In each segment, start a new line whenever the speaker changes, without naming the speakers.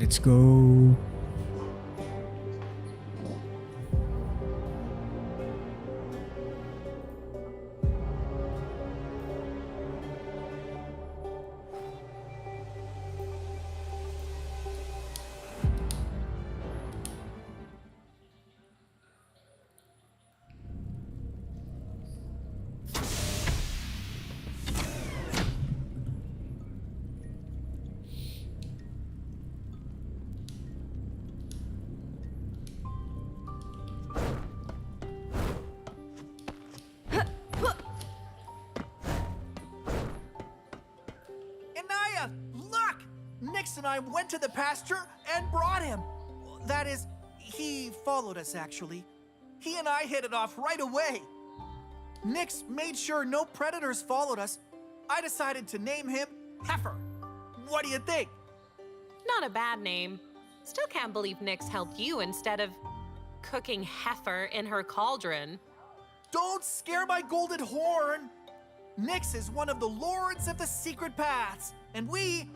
Let's go.
Inayah, look! Nix and I went to the pasture and brought him. That is, he followed us actually. He and I hit it off right away. Nix made sure no predators followed us. I decided to name him Heifer. What do you think?
Not a bad name. Still can't believe Nyx helped you instead of cooking Heifer in her cauldron.
Don't scare my golden horn! Nyx is one of the lords of the secret paths, and we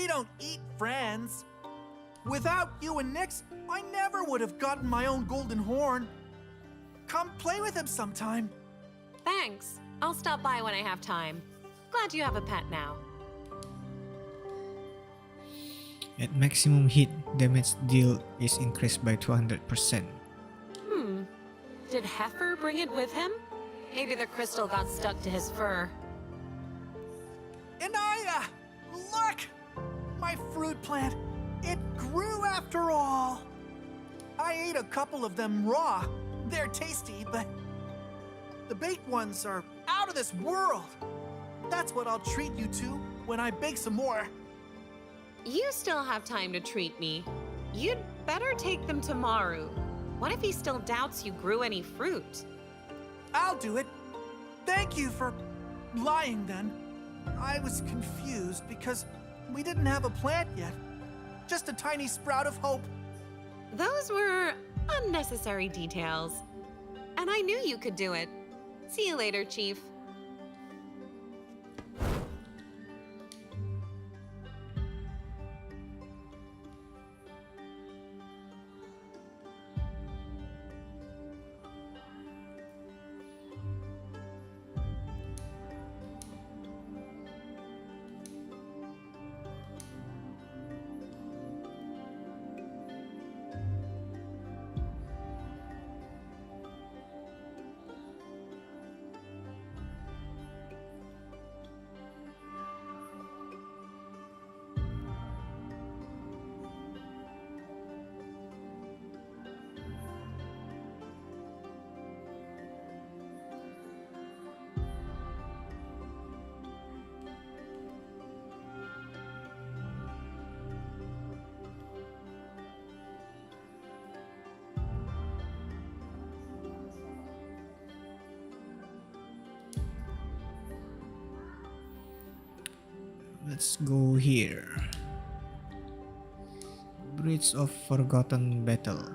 don't eat friends. Without you and Nyx, I never would have gotten my own golden horn. Come play with him sometime.
Thanks. I'll stop by when I have time. Glad you have a pet now.
At maximum hit, damage deal is increased by 200%.
Did Heifer bring it with him? Maybe the crystal got stuck to his fur.
Inayah! Look! My fruit plant. It grew after all. I ate a couple of them raw. They're tasty, but the baked ones are out of this world. That's what I'll treat you to when I bake some more.
You still have time to treat me. You'd better take them to Maru. What if he still doubts you grew any fruit?
I'll do it. Thank you for lying then. I was confused because we didn't have a plant yet. Just a tiny sprout of hope.
Those were unnecessary details. And I knew you could do it. See you later, Chief.
Let's go here. Bridge of Forgotten Battle.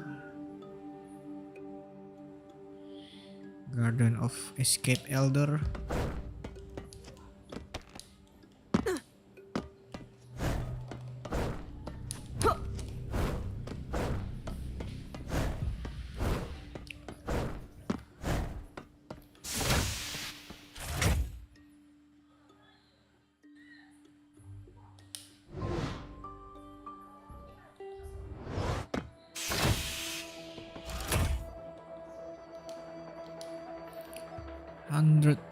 Garden of Escape Elder.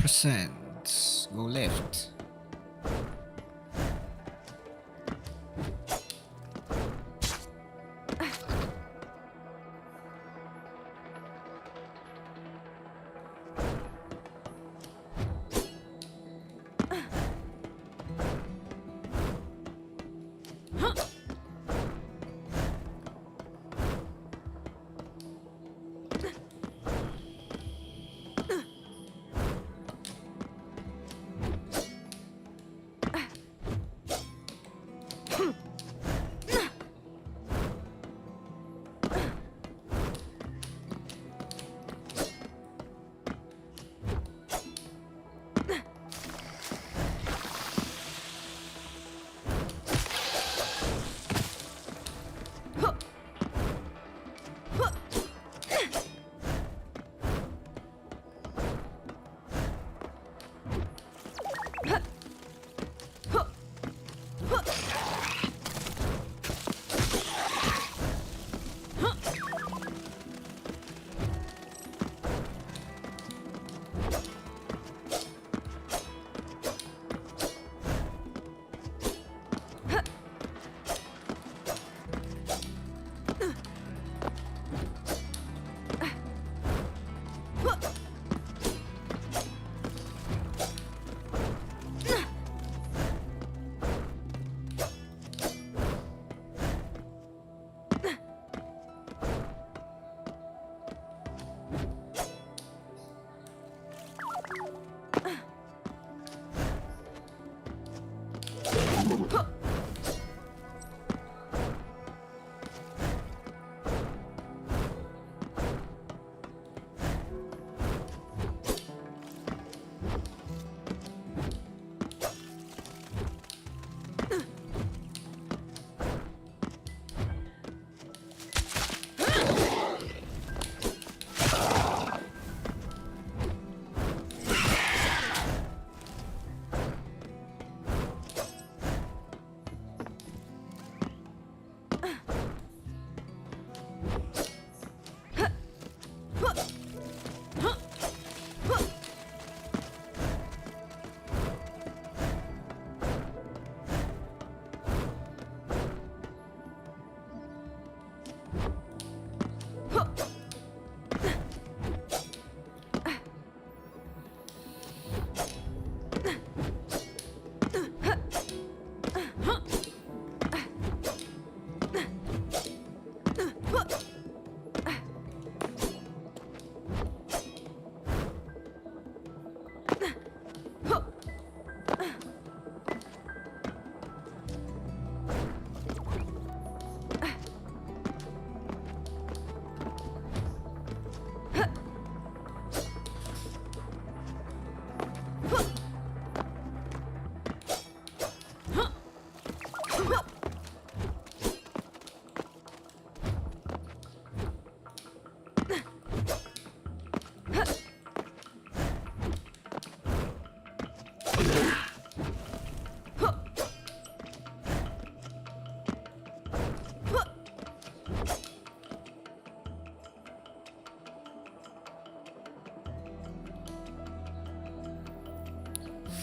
%. Go left.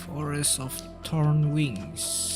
Forest of Thorn Wings.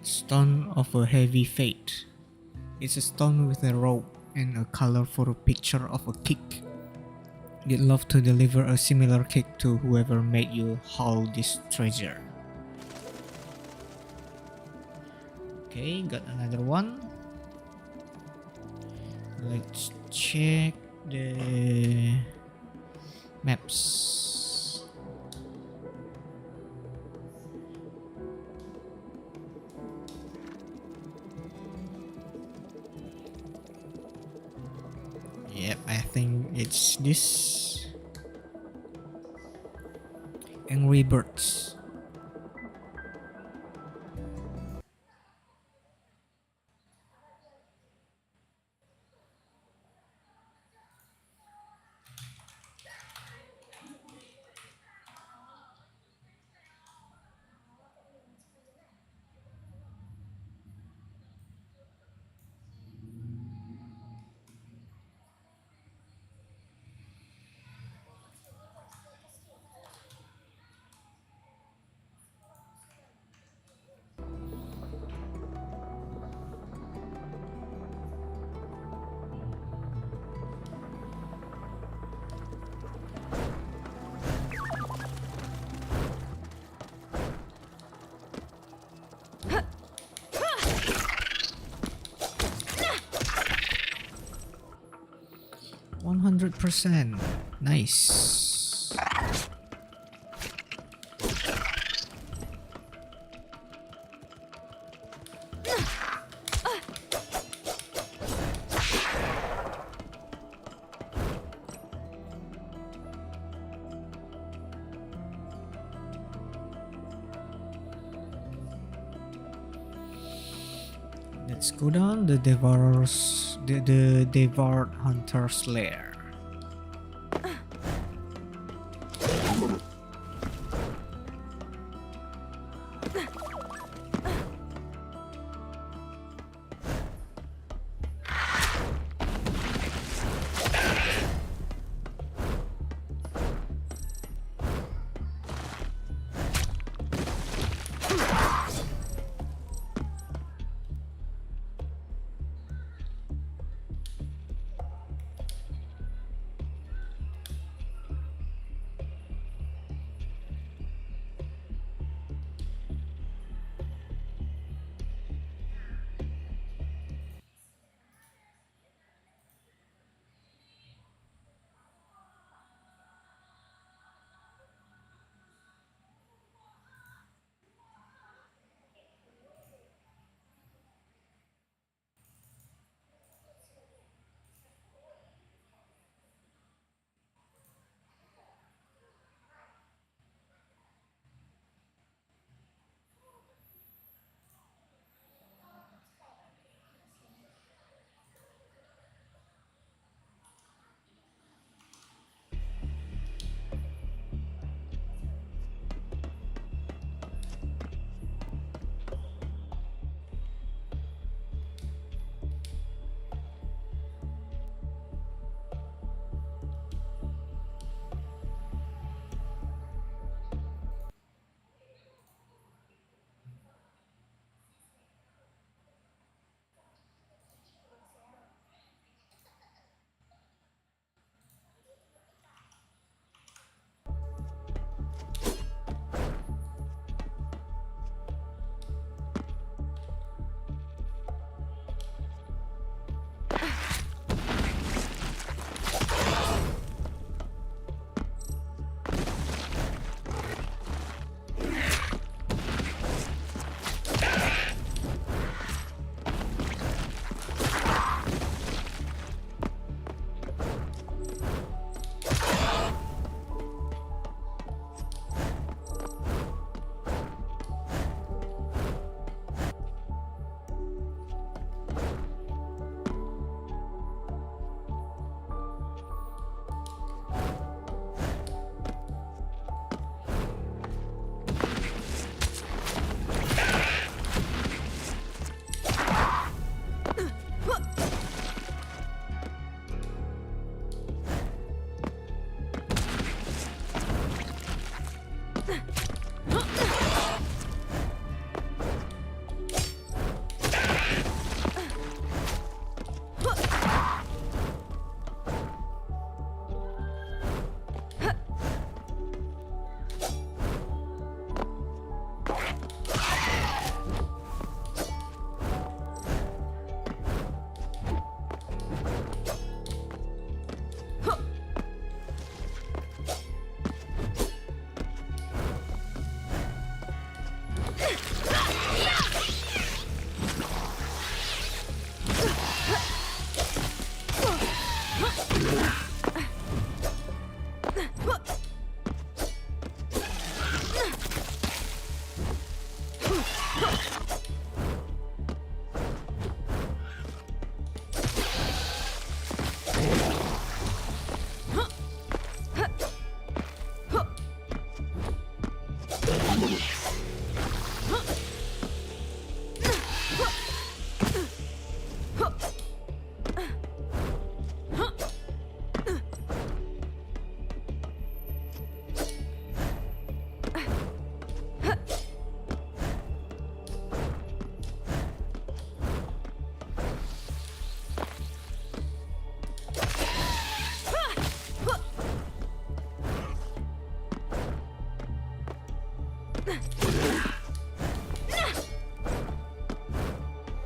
Stone of a Heavy Fate. It's a stone with a rope and a colorful picture of a kick. You'd love to deliver a similar cake to whoever made you haul this treasure. Okay, got another one. Let's check the maps. Yep, I think it's this. Angry Birds. %. Nice. Let's go down the devoured hunter's lair.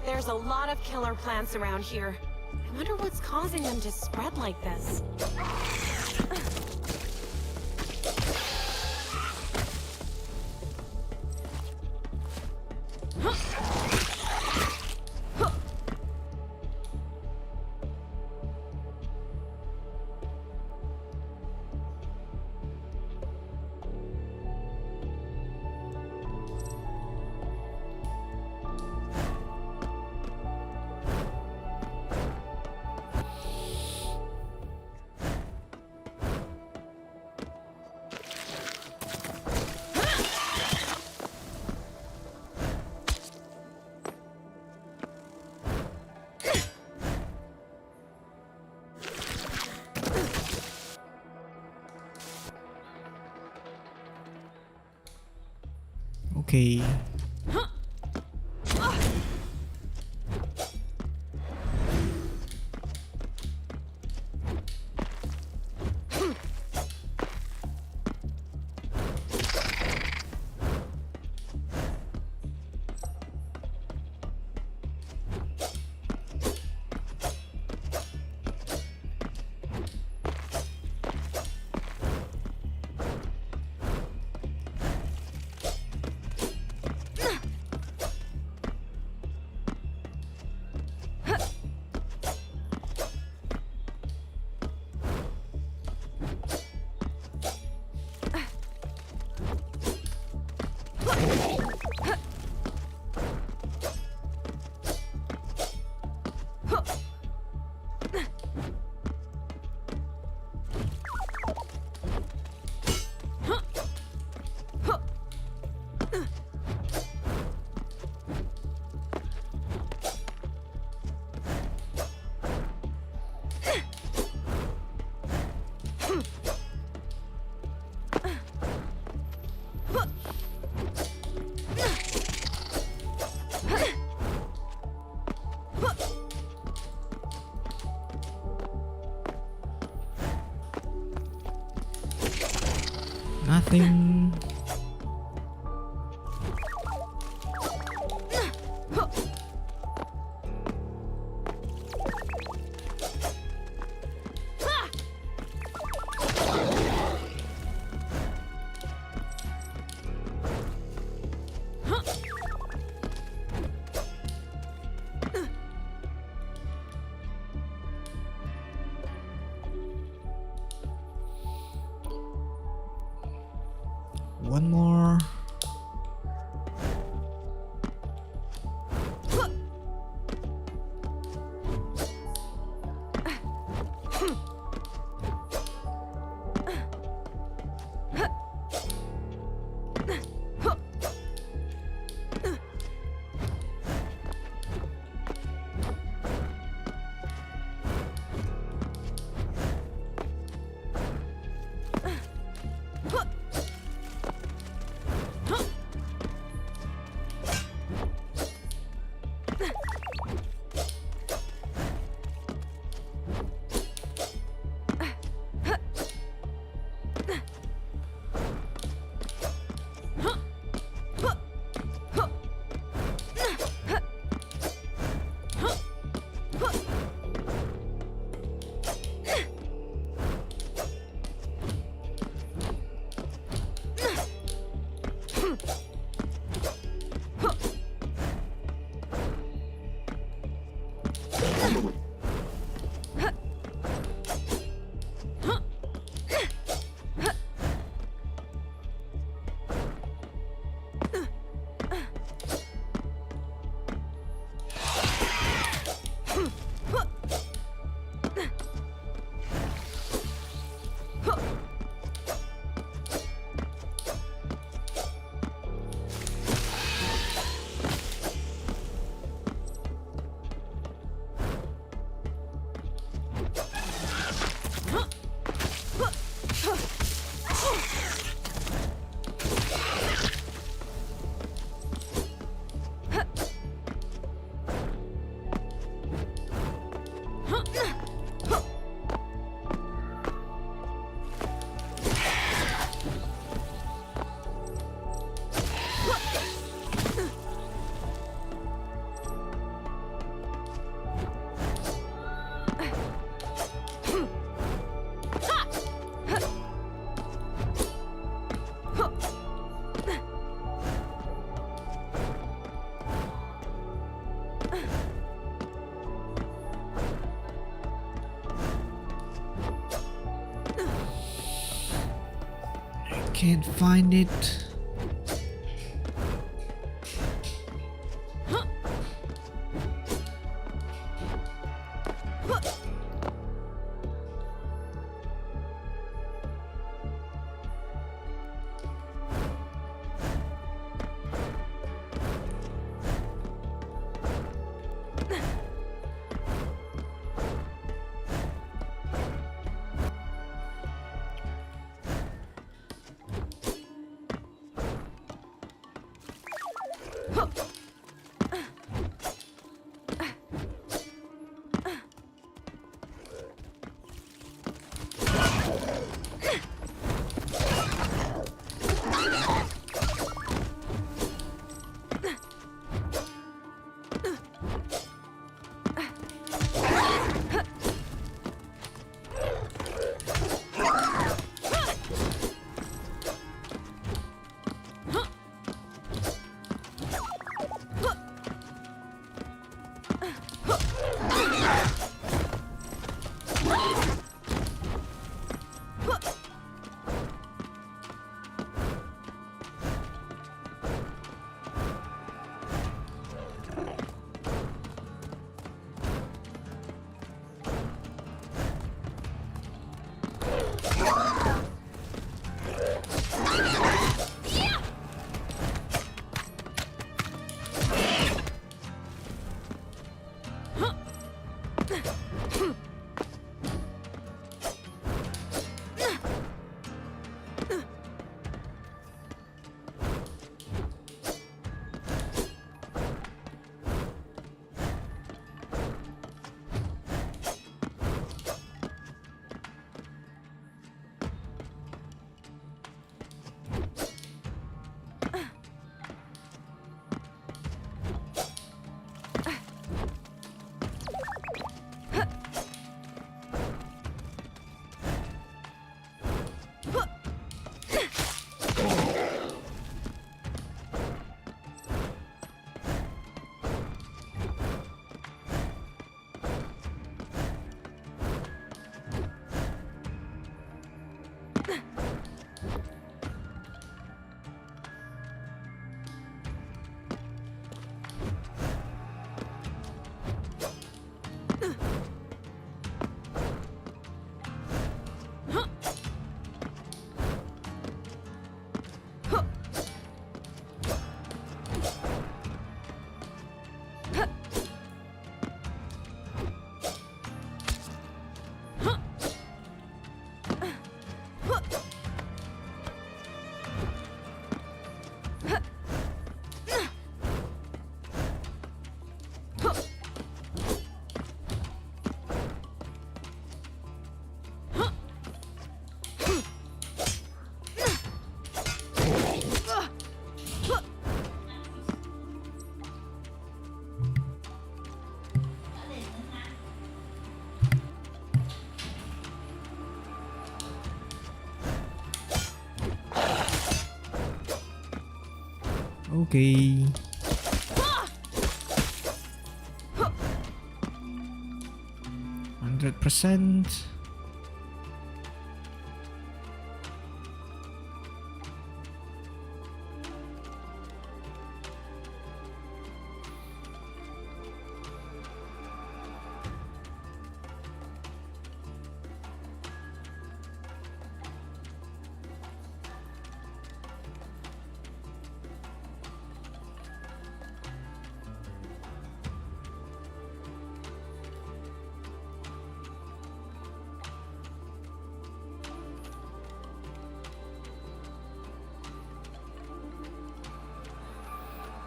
There's a lot of killer plants around here. I wonder what's causing them to spread like this.
Okay. Nothing. One more. Can't find it. Okay. %.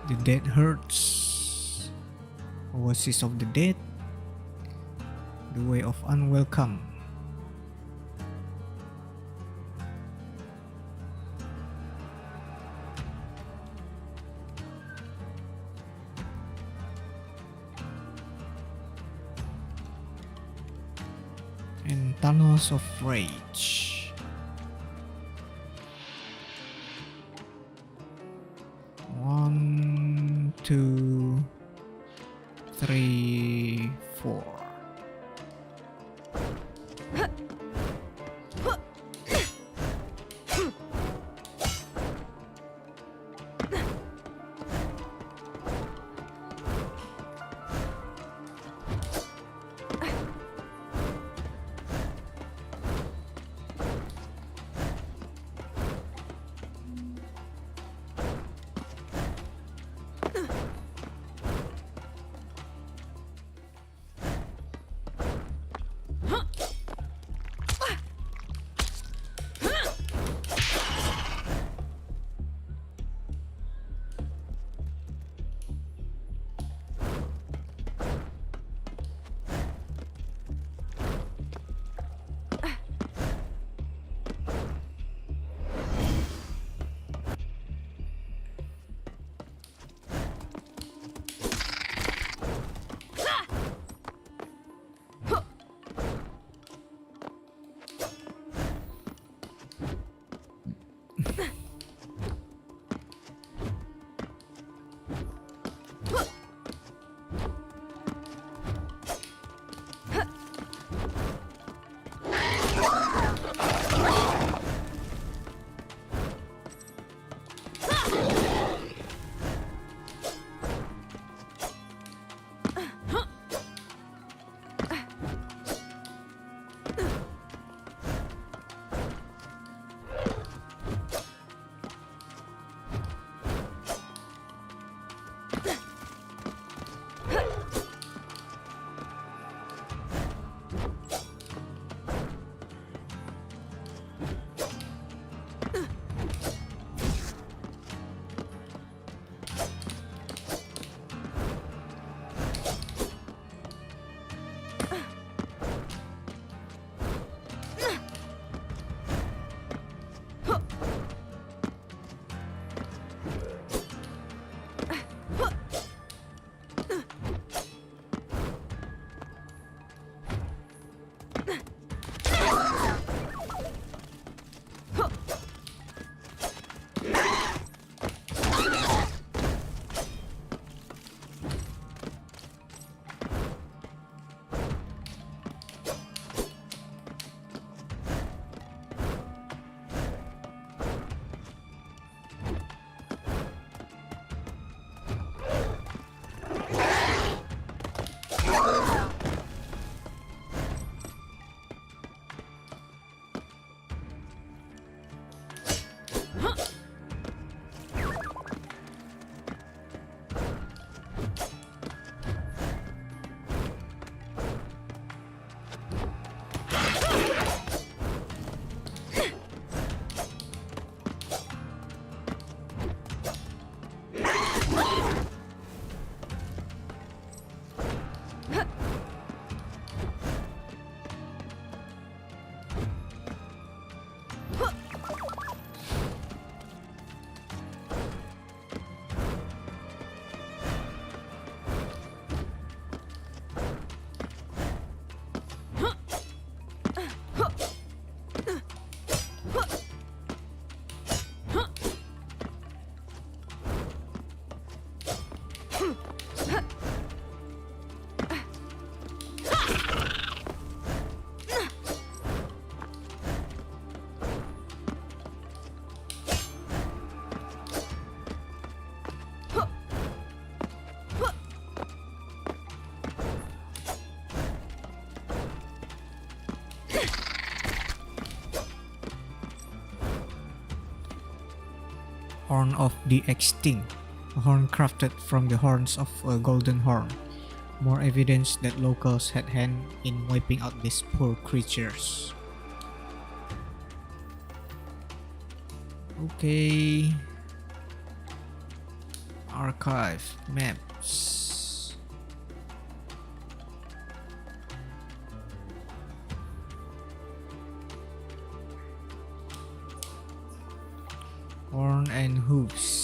The Dead Hurts. Oasis of the Dead. The Way of Unwelcome. And Tunnels of Rage. One, two, three, four. Horn of the Extinct, a horn crafted from the horns of a golden horn. More evidence that locals had hand in wiping out these poor creatures. Okay. Archive maps. Horn and hooves.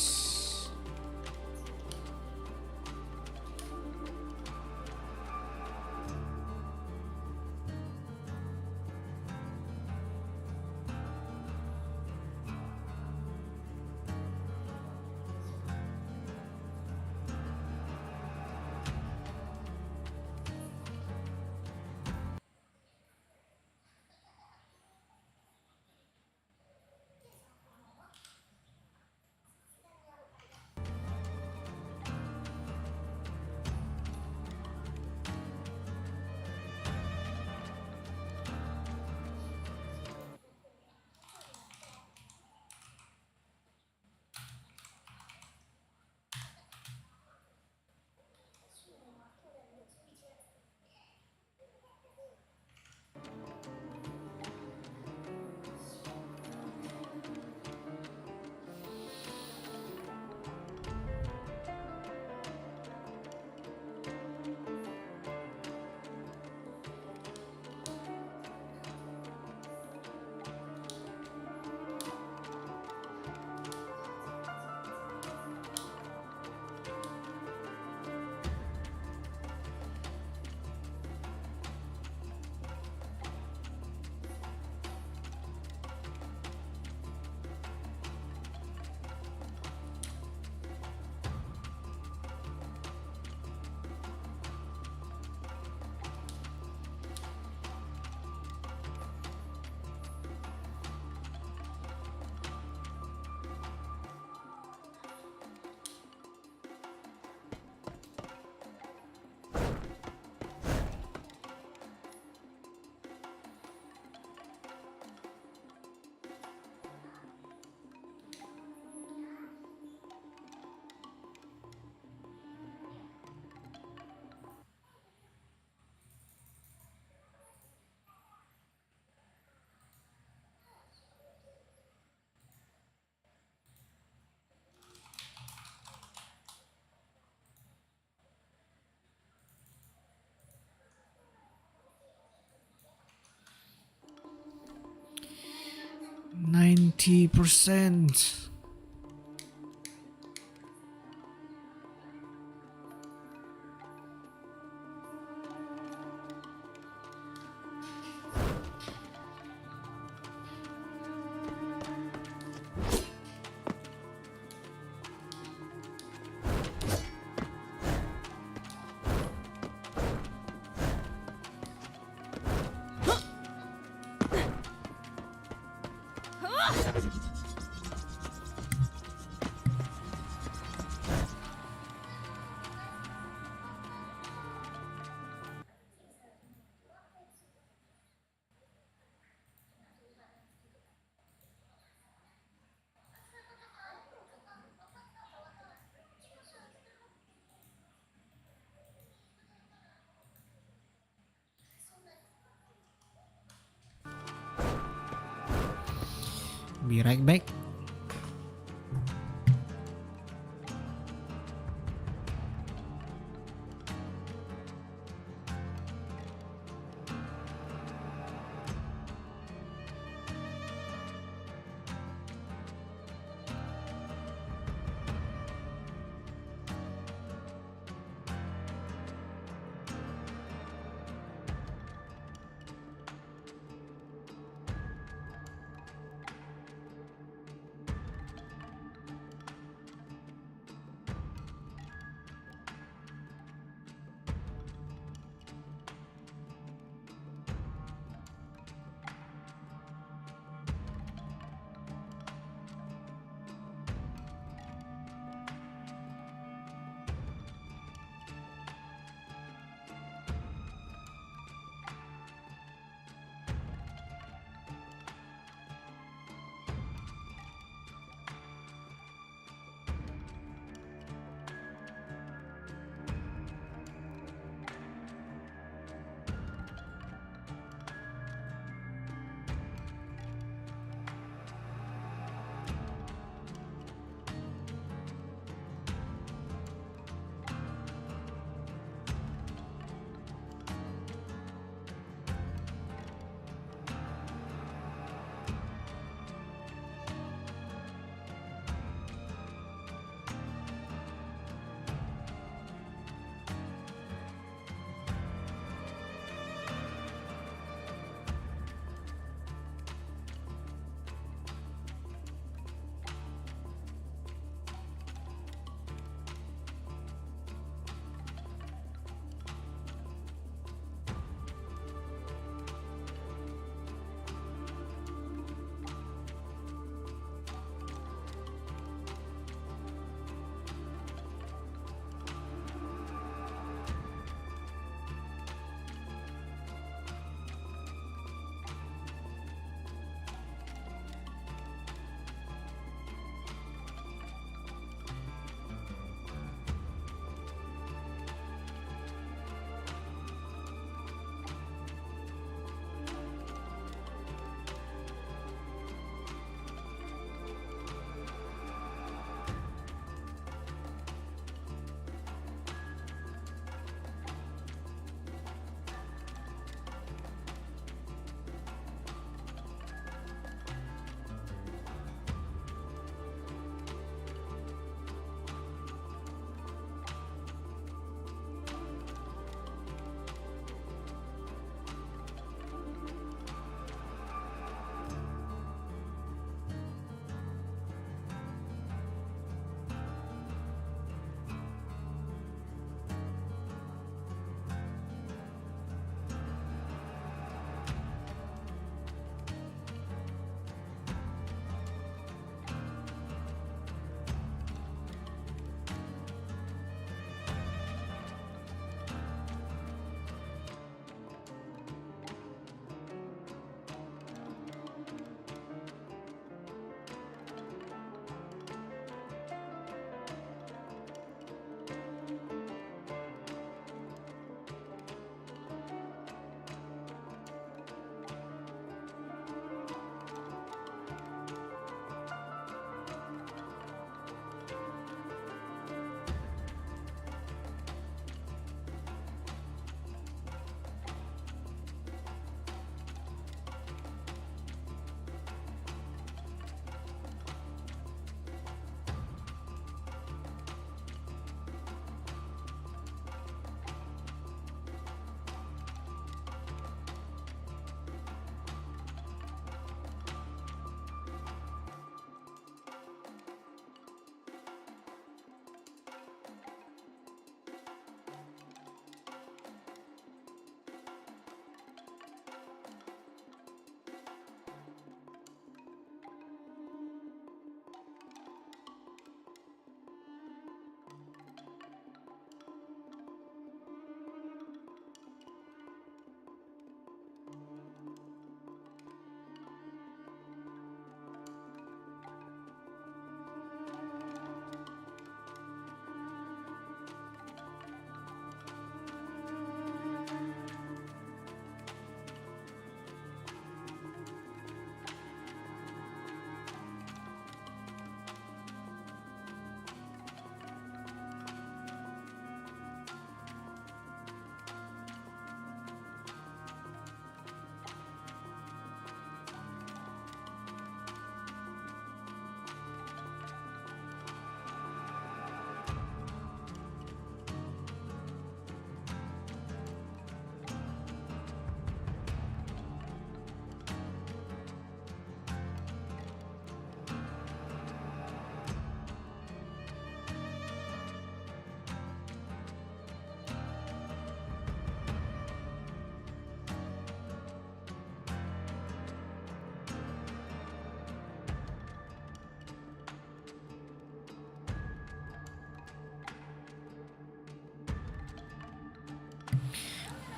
%90. Be right back.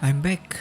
I'm back.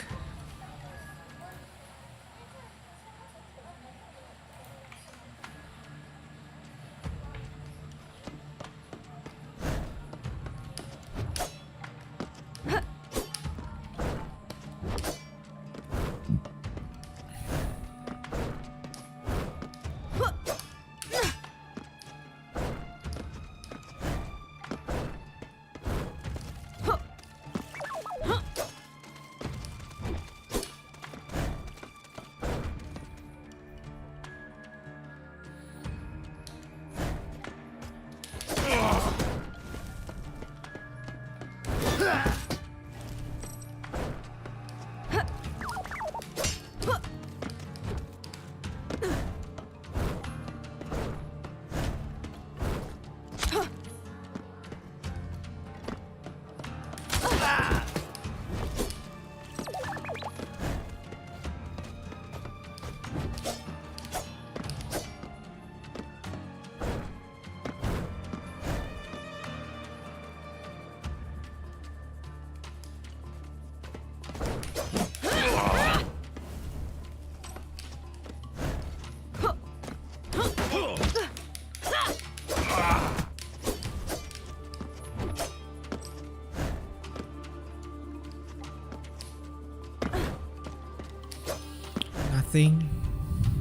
Nothing.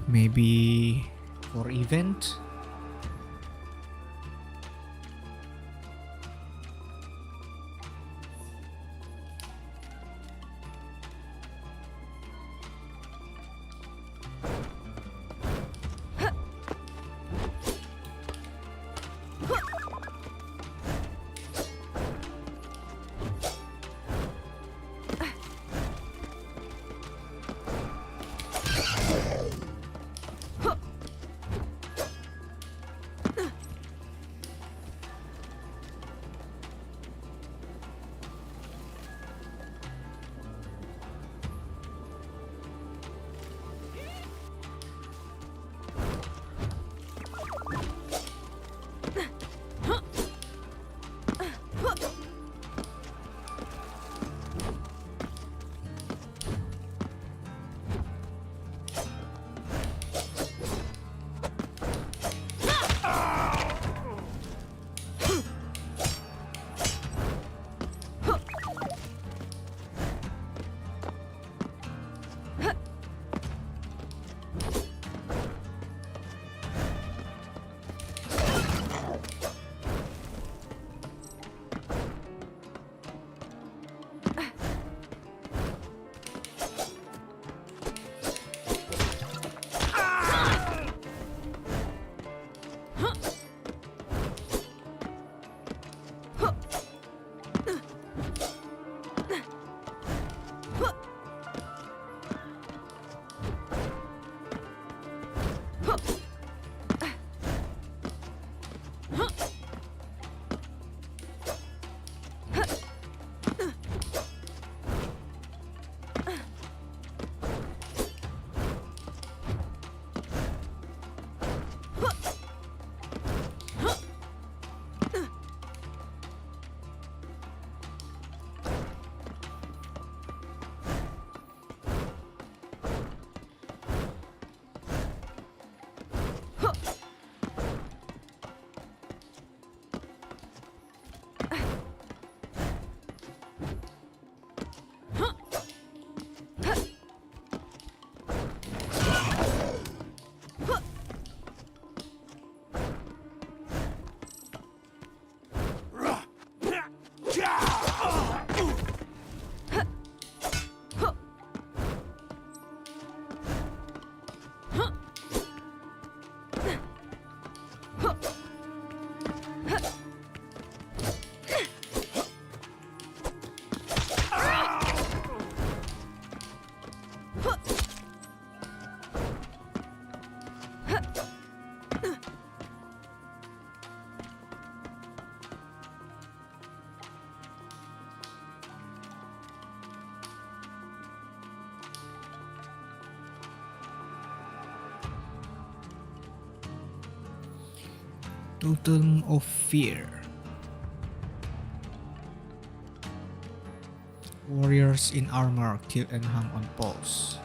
Maybe for event. Totem of Fear. Warriors in armor killed and hung on poles.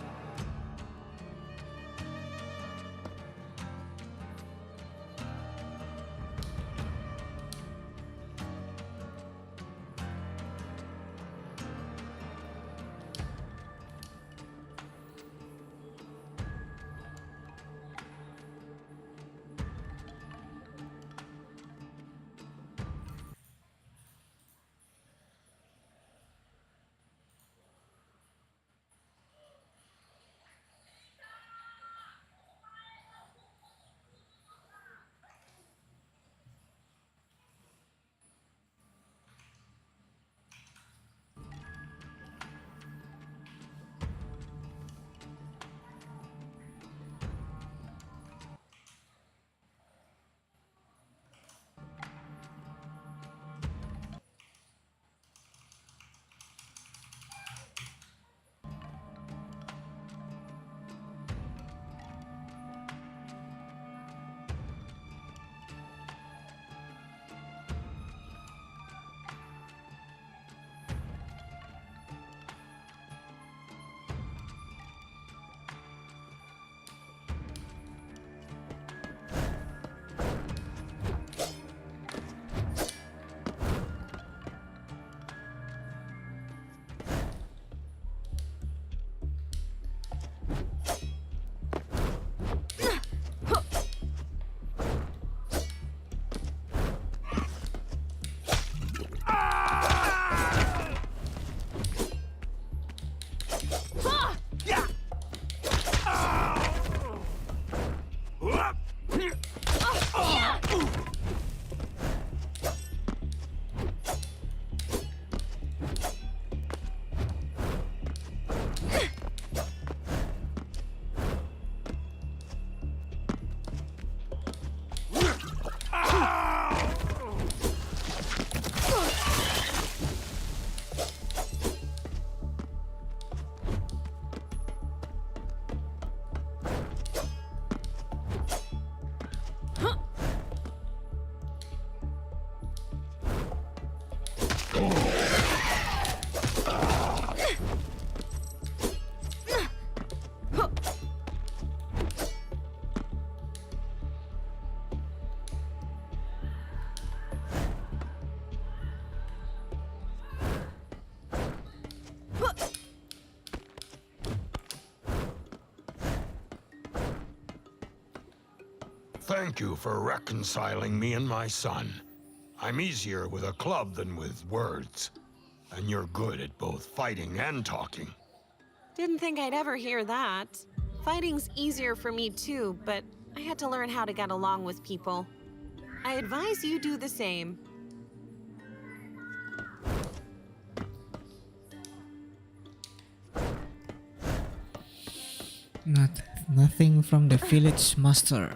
Thank you for reconciling me and my son. I'm easier with a club than with words. And you're good at both fighting and talking.
Didn't think I'd ever hear that. Fighting's easier for me too, but I had to learn how to get along with people. I advise you do the same.
Nothing from the village master.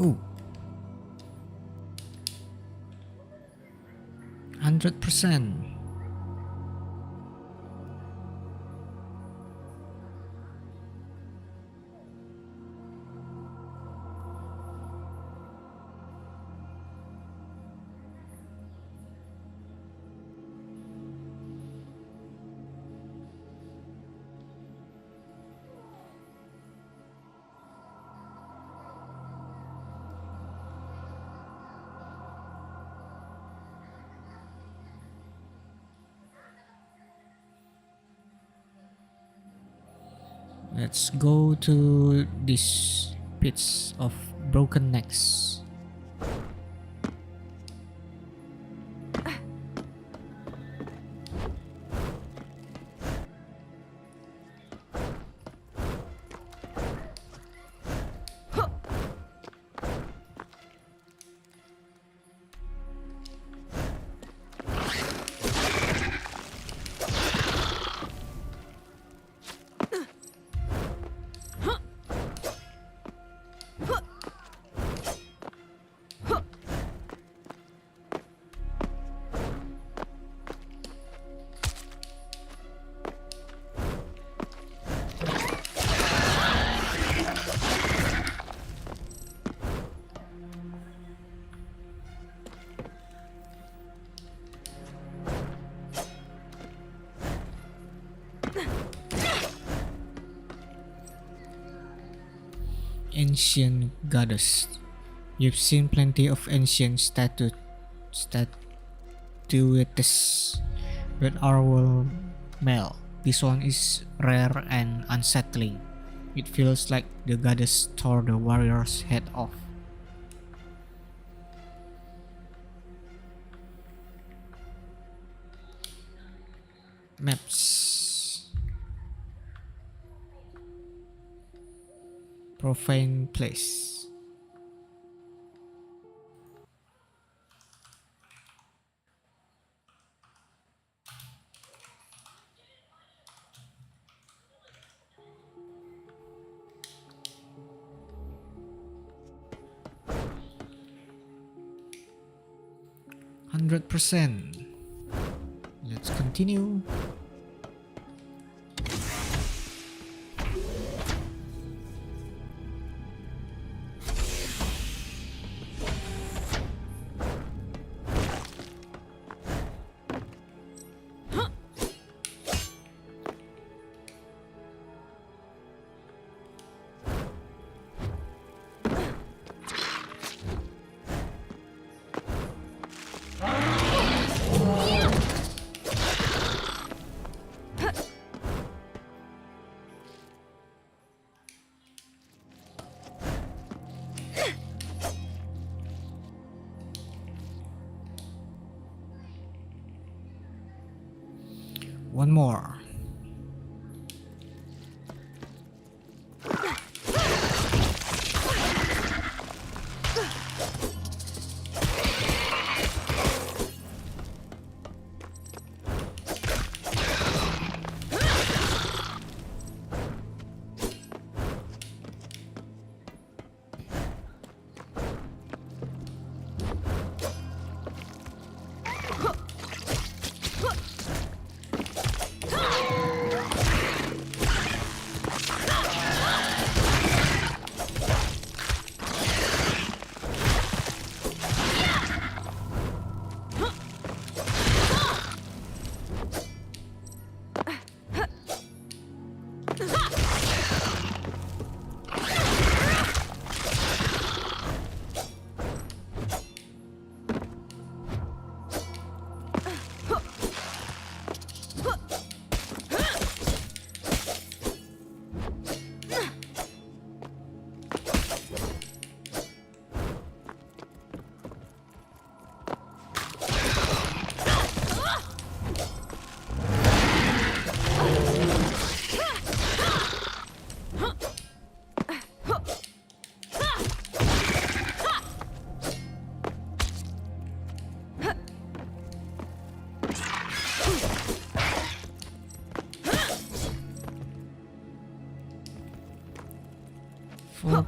Ooh. 100%. Let's go to this pits of broken necks. Ancient goddess. You've seen plenty of ancient statuettes, but our world male. This one is rare and unsettling. It feels like the goddess tore the warrior's head off. Maps. Profane place. %. Let's continue. One more.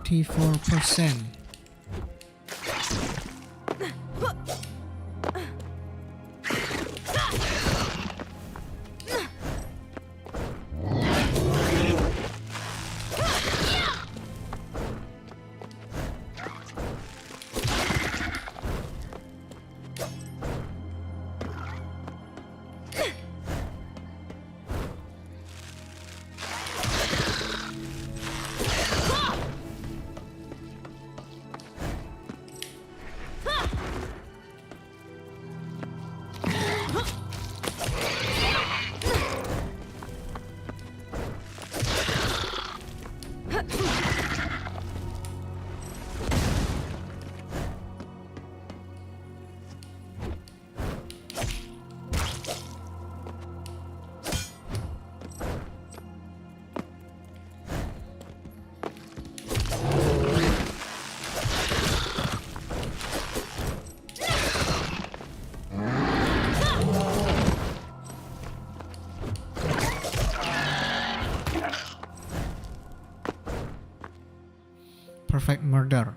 %. Perfect murder.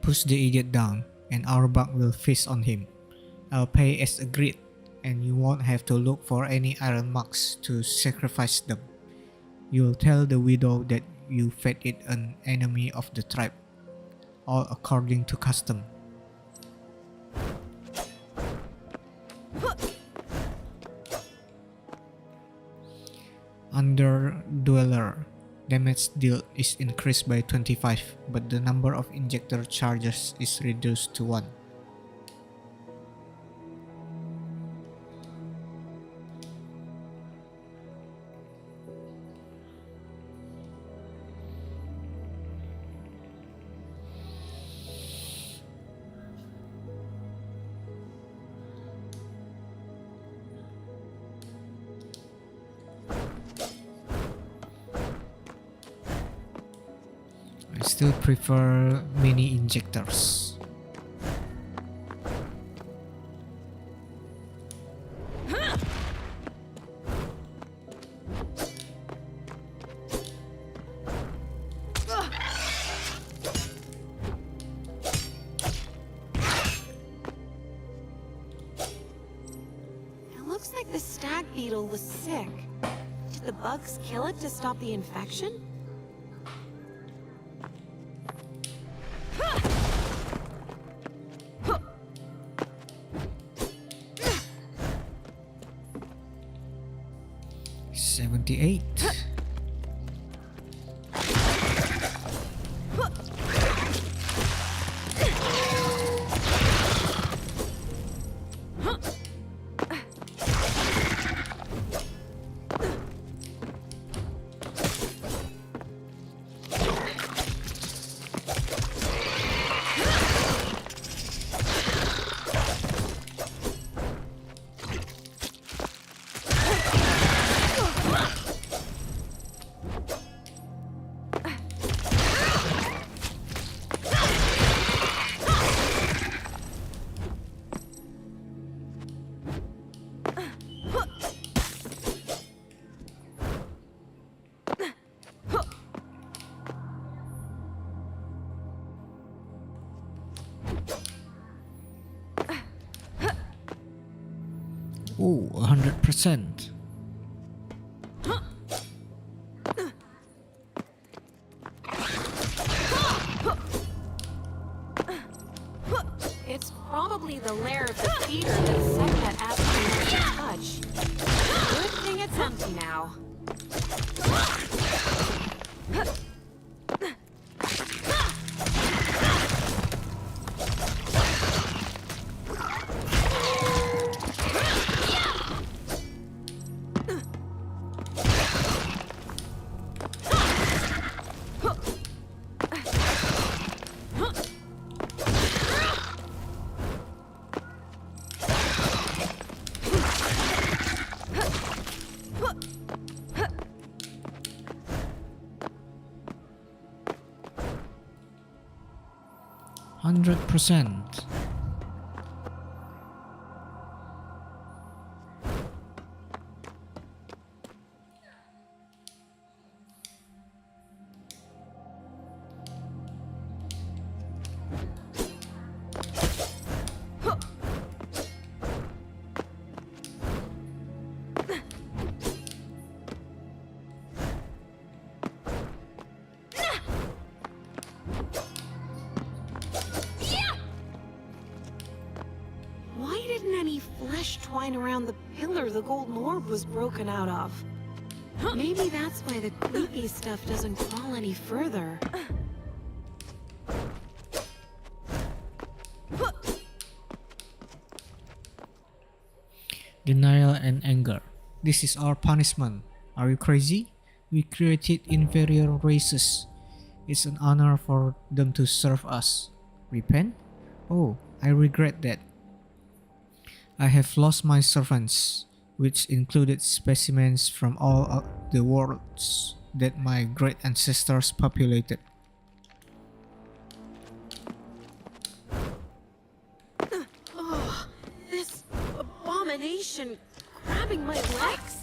Push the idiot down, and our bug will feast on him. I'll pay as agreed, and you won't have to look for any iron marks to sacrifice them. You'll tell the widow that you fed it an enemy of the tribe, all according to custom. Under Dweller, damage dealt is increased by 25, but the number of injector charges is reduced to 1. I still prefer mini injectors.
It looks like the stag beetle was sick. Did the bugs kill it to stop the infection?
$78. Oh, 100%.
It's probably the lair of the feeder that Sekhet asked me not to touch. Good thing it's empty now.
%.
any flesh twine around the pillar the golden orb was broken out of. Maybe that's why the creepy stuff doesn't crawl any further.
Denial and anger. This is our punishment. Are you crazy? We created inferior races. It's an honor for them to serve us. Repent? Oh, I regret that. I have lost my servants, which included specimens from all the worlds that my great ancestors populated.
Oh, this abomination grabbing my legs.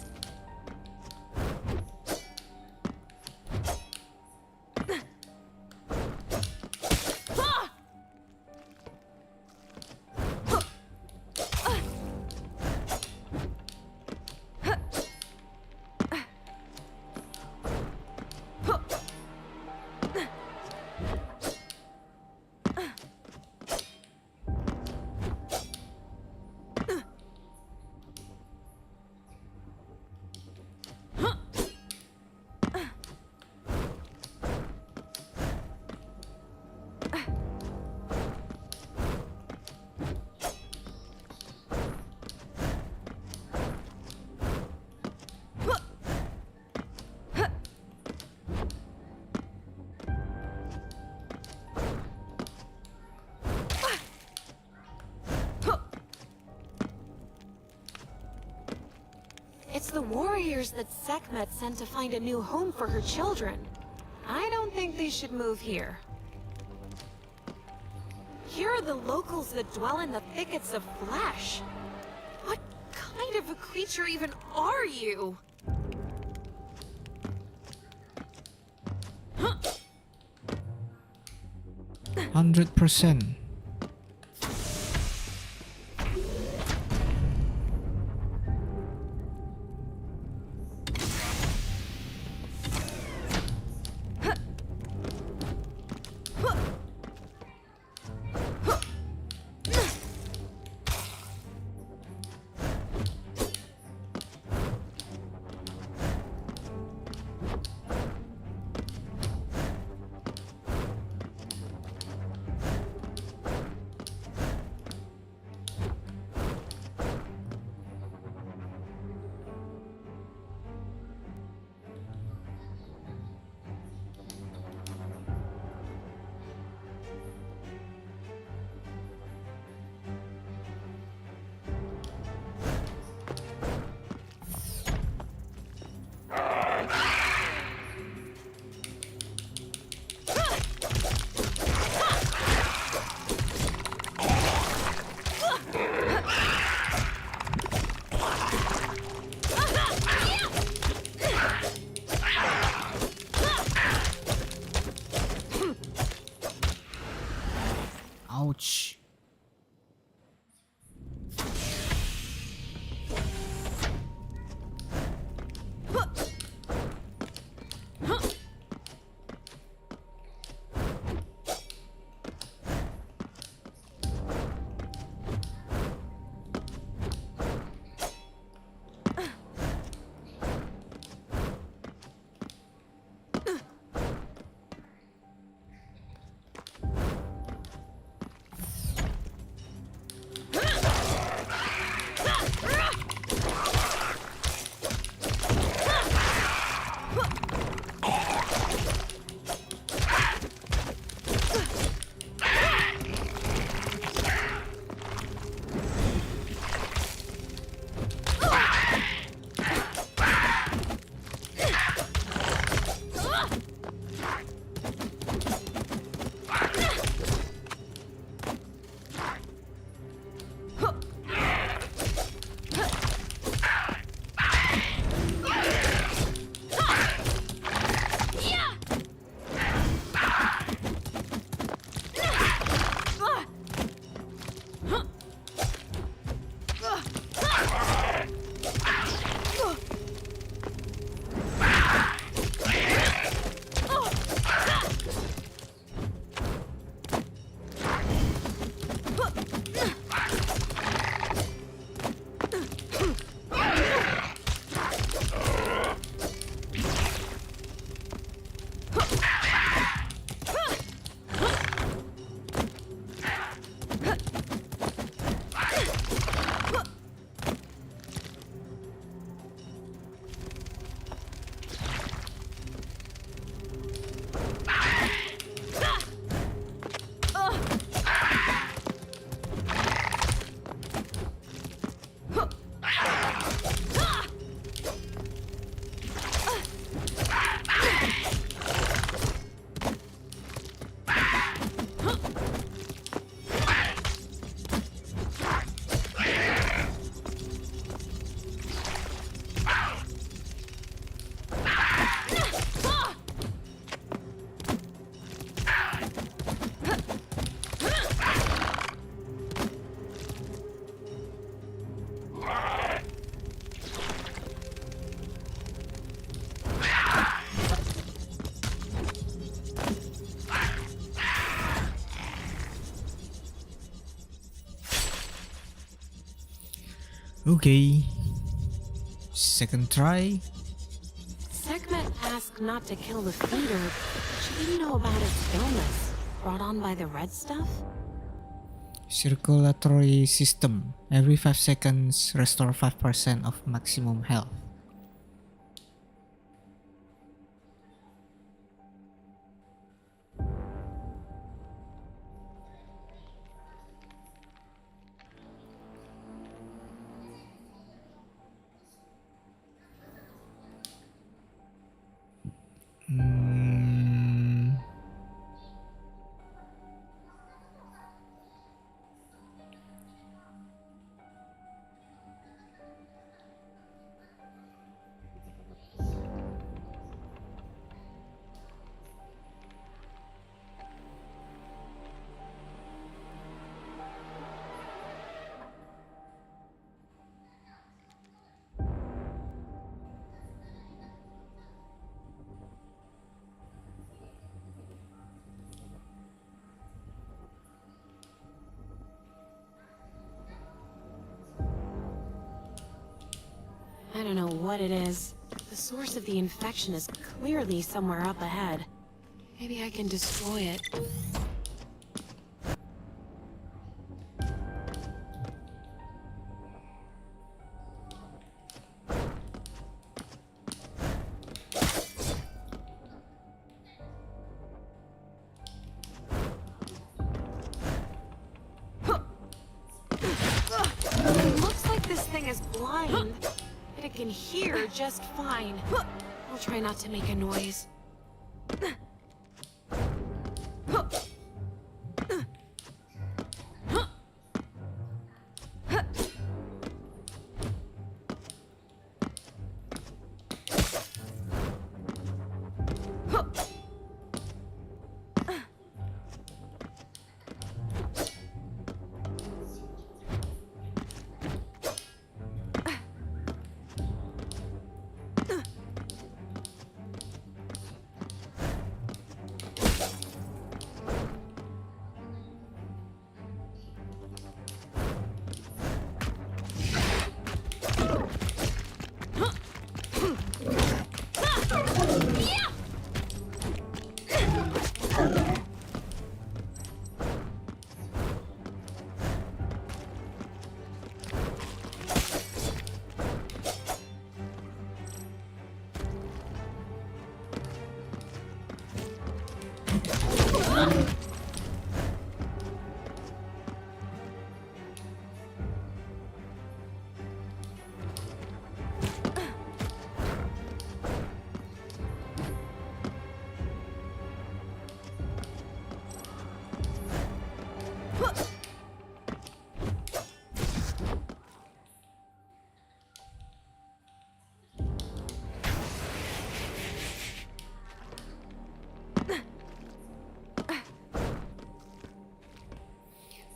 It's the warriors that Sekhmet sent to find a new home for her children. I don't think they should move here. Here are the locals that dwell in the thickets of flesh. What kind of a creature even are you?
100%. Ouch. Okay. Second try.
Sekhmet asked not to kill the feeder, but she didn't know about its illness, brought on by the red stuff?
Circulatory system. Every 5 seconds, restore 5% of maximum health. Hmm.
I don't know what it is. The source of the infection is clearly somewhere up ahead. Maybe I can destroy it. It looks like this thing is blind, but it can hear just fine. I'll try not to make a noise.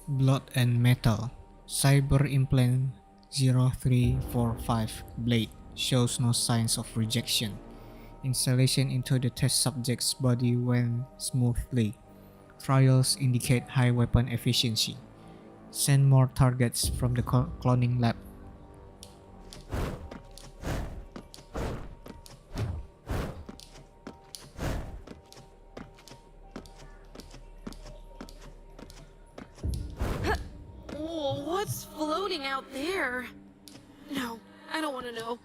Blood and metal. Cyber implant 0345 blade shows no signs of rejection. Installation into the test subject's body went smoothly. Trials indicate high weapon efficiency. Send more targets from the cloning lab.
Oh, what's floating out there? No, I don't want to know.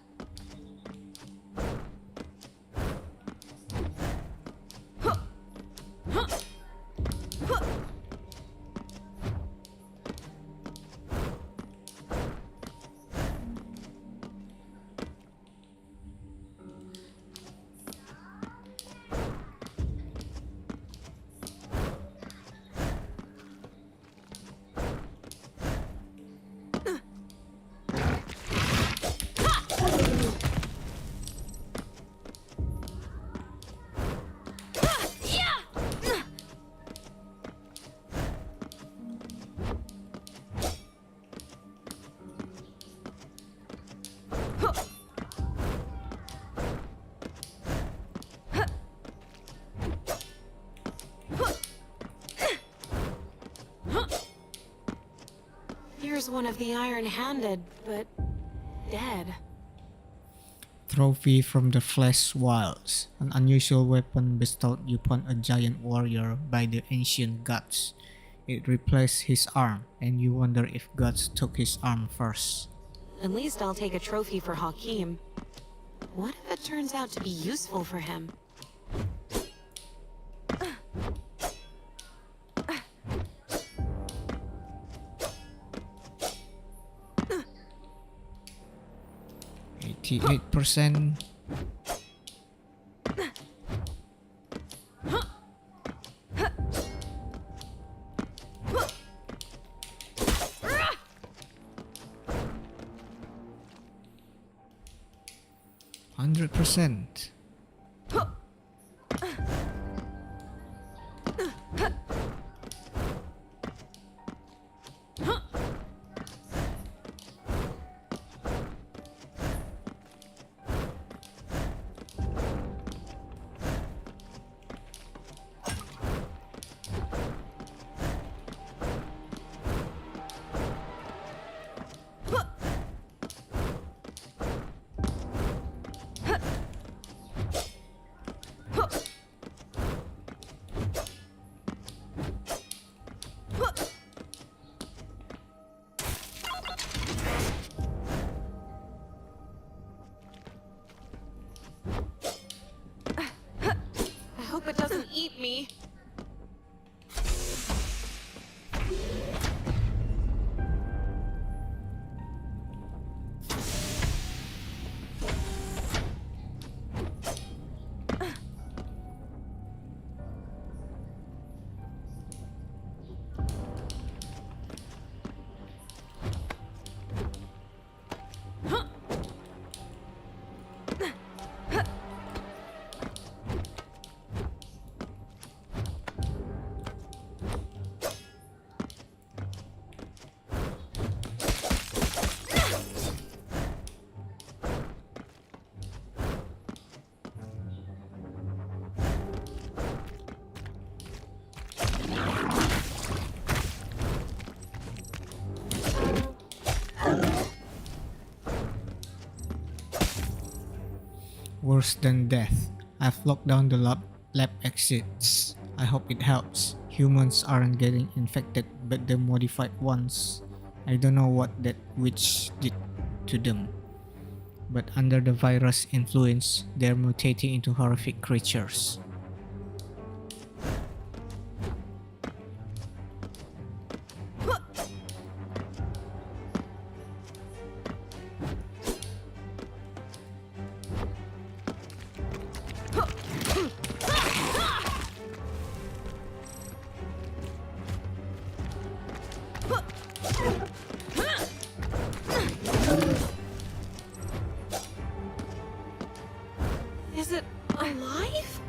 There's one of the iron-handed, but dead.
Trophy from the Flesh Wilds, an unusual weapon bestowed upon a giant warrior by the ancient gods. It replaced his arm, and you wonder if gods took his arm first.
At least I'll take a trophy for Hakim. What if it turns out to be useful for him?
%. 100%.
I hope it doesn't eat me. Worse than death. I've locked down the lab exits. I hope it helps. Humans aren't getting infected, but the modified ones. I don't know what that witch did to them. But under the virus influence, they're mutating into horrific creatures. Is it alive?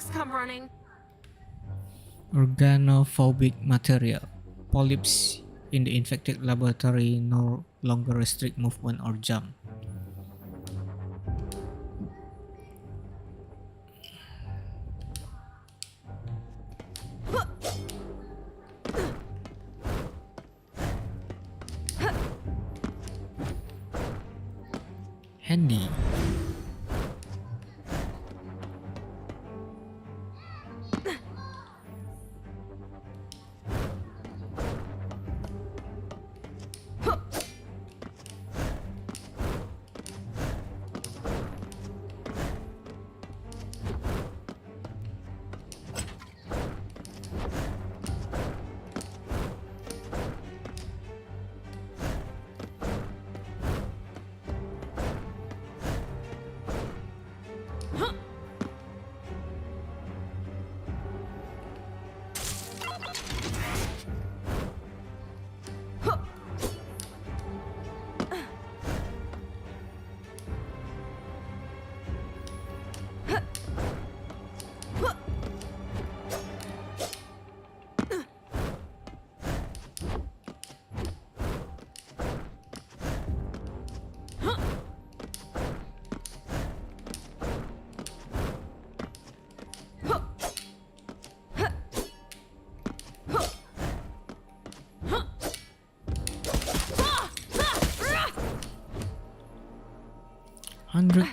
bugs come running.
Organophobic material. Polyps in the infected laboratory no longer restrict movement or jump. Handy.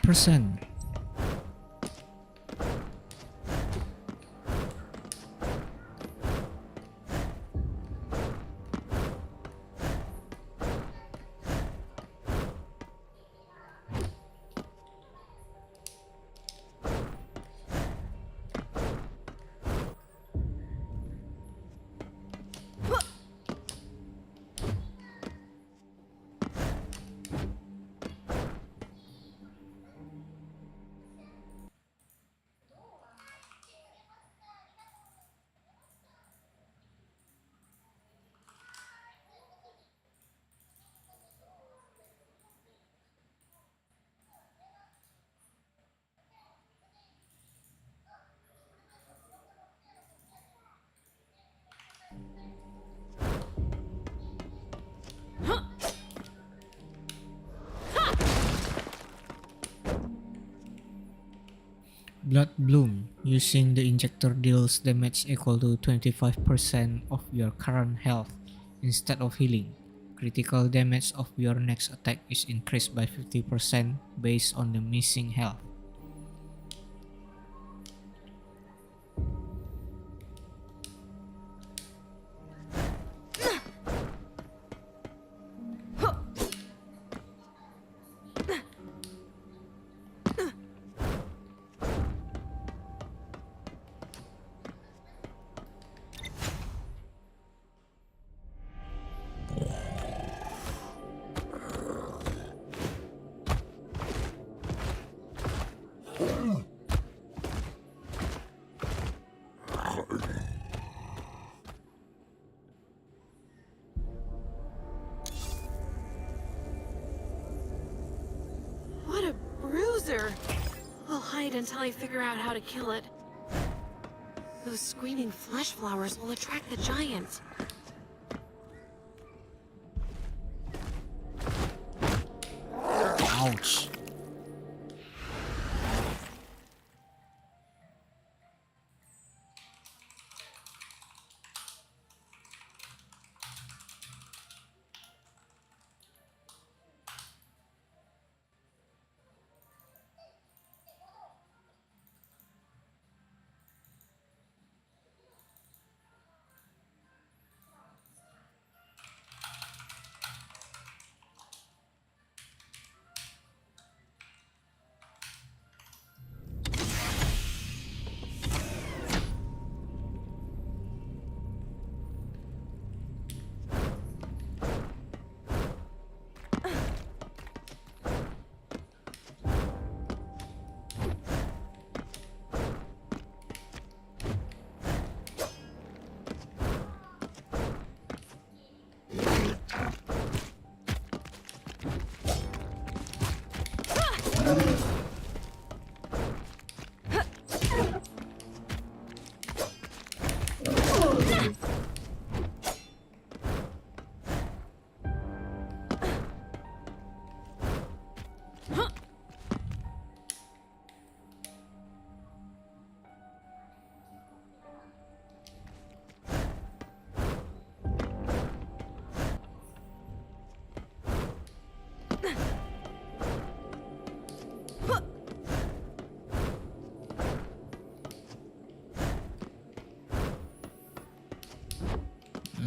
%. Blood Bloom. Using the injector deals damage equal to 25% of your current health instead of healing. Critical damage of your next attack is increased by 50% based on the missing health.
What a bruiser! I'll hide until I figure out how to kill it. Those screaming flesh flowers will attract the giant.
Ouch.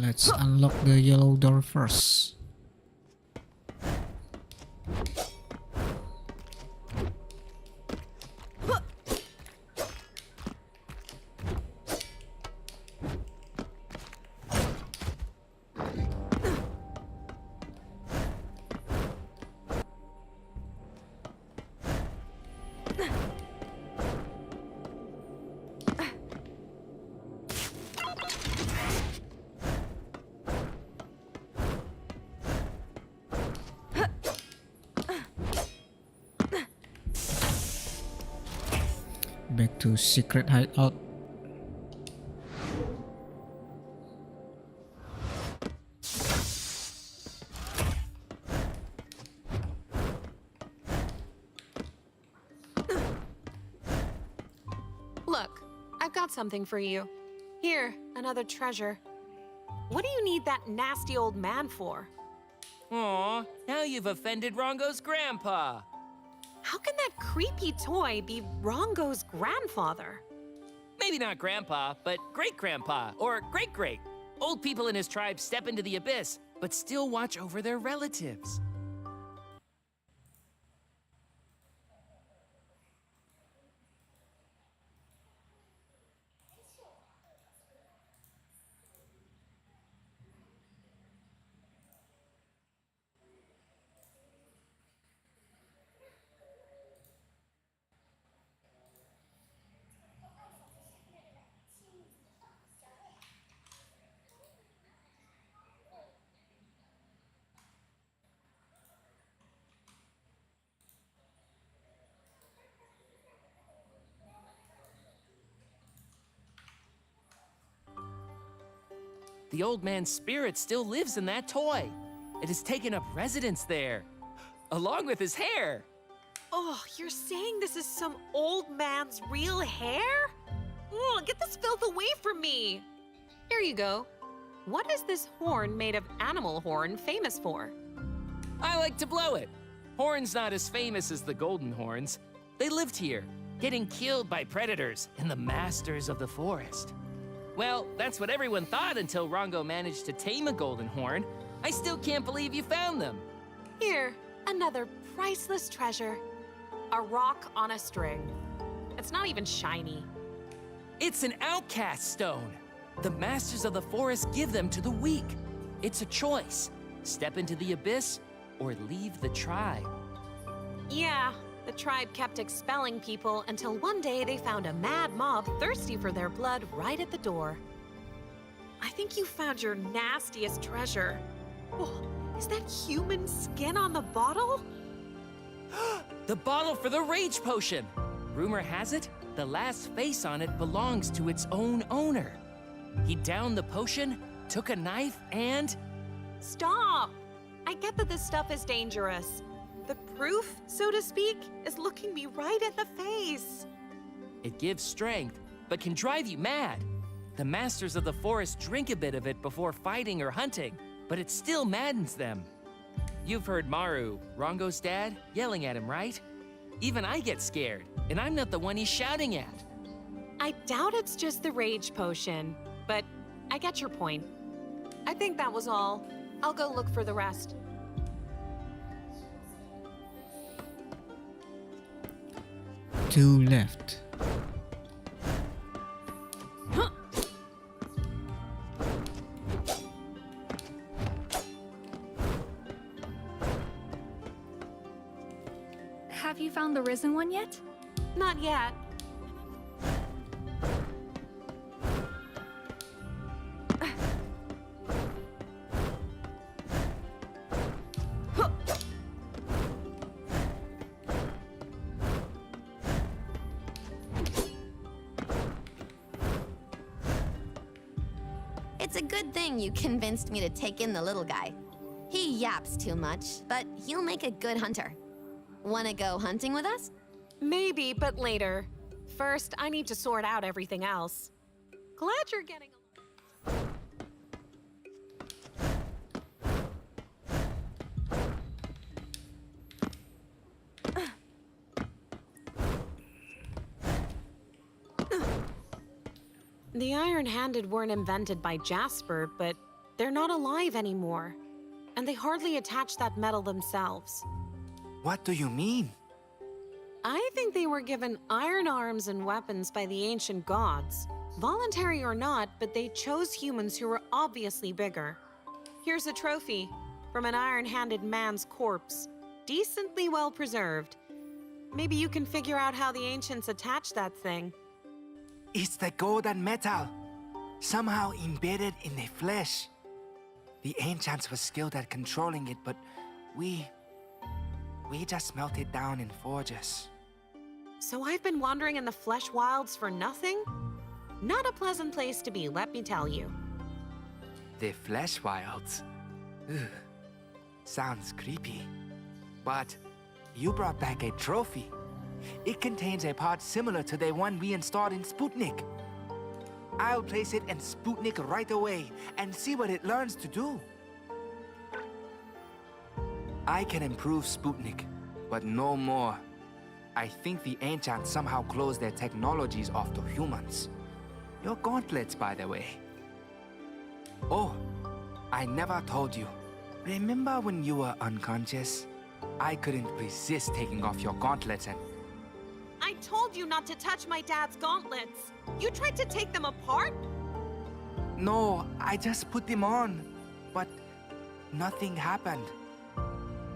Let's unlock the yellow door first. Back to secret hideout.
Look, I've got something for you. Here, another treasure. What do you need that nasty old man for?
Aw, now you've offended Rongo's grandpa.
How can that creepy toy be Rongo's grandfather?
Maybe not grandpa, but great-grandpa or great-great. Old people in his tribe step into the abyss, but still watch over their relatives. The old man's spirit still lives in that toy. It has taken up residence there, along with his hair.
Oh, you're saying this is some old man's real hair? Oh, get this filth away from me! Here you go. What is this horn made of animal horn famous for?
I like to blow it. Horn's not as famous as the golden horns. They lived here, getting killed by predators and the masters of the forest. Well, that's what everyone thought until Rongo managed to tame a golden horn. I still can't believe you found them.
Here, another priceless treasure. A rock on a string. It's not even shiny.
It's an outcast stone. The masters of the forest give them to the weak. It's a choice. Step into the abyss or leave the tribe.
Yeah, the tribe kept expelling people until one day they found a mad mob thirsty for their blood right at the door. I think you found your nastiest treasure. Oh, is that human skin on the bottle?
The bottle for the rage potion. Rumor has it, the last face on it belongs to its own owner. He downed the potion, took a knife, and...
Stop! I get that this stuff is dangerous. The proof, so to speak, is looking me right in the face.
It gives strength, but can drive you mad. The masters of the forest drink a bit of it before fighting or hunting, but it still maddens them. You've heard Maru, Rongo's dad, yelling at him, right? Even I get scared, and I'm not the one he's shouting at.
I doubt it's just the rage potion, but I get your point. I think that was all. I'll go look for the rest.
Two left.
Have you found the risen one yet?
Not yet.
It's a good thing you convinced me to take in the little guy. He yaps too much, but he'll make a good hunter. Wanna go hunting with us?
Maybe, but later. First, I need to sort out everything else. Glad you're getting along. The iron-handed weren't invented by Jasper, but They're not alive anymore, and they hardly attach that metal themselves.
What do you mean?
I think they were given iron arms and weapons by the ancient gods. Voluntary or not, but they chose humans who were obviously bigger. Here's a trophy from an iron-handed man's corpse, decently well preserved. Maybe you can figure out how the ancients attached that thing.
It's the golden metal, somehow embedded in the flesh. The ancients were skilled at controlling it, but we just melt it down in forges.
So I've been wandering in the flesh wilds for nothing? Not a pleasant place to be, let me tell you.
The flesh wilds? Ugh. Sounds creepy. But you brought back a trophy. It contains a part similar to the one we installed in Sputnik. I'll place it in Sputnik right away and see what it learns to do. I can improve Sputnik, but no more. I think the ancients somehow closed their technologies off to humans. Your gauntlets, by the way. Oh, I never told you. Remember when you were unconscious? I couldn't resist taking off your gauntlets and...
I told you not to touch my dad's gauntlets. You tried to take them apart?
No, I just put them on. But nothing happened.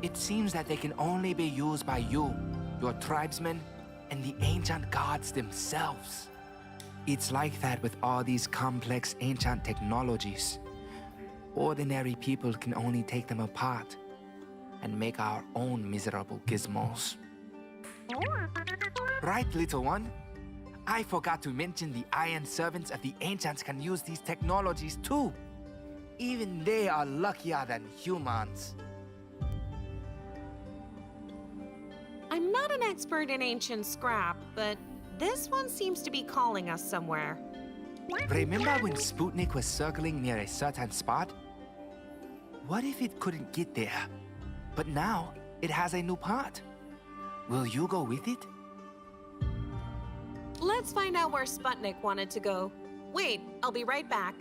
It seems that they can only be used by you, your tribesmen, and the ancient gods themselves. It's like that with all these complex ancient technologies. Ordinary people can only take them apart and make our own miserable gizmos. Right, little one? I forgot to mention the iron servants of the ancients can use these technologies too. Even they are luckier than humans.
I'm not an expert in ancient scrap, but this one seems to be calling us somewhere.
Remember when Sputnik was circling near a certain spot? What if it couldn't get there? But now, it has a new part. Will you go with it?
Let's find out where Sputnik wanted to go. Wait, I'll be right back.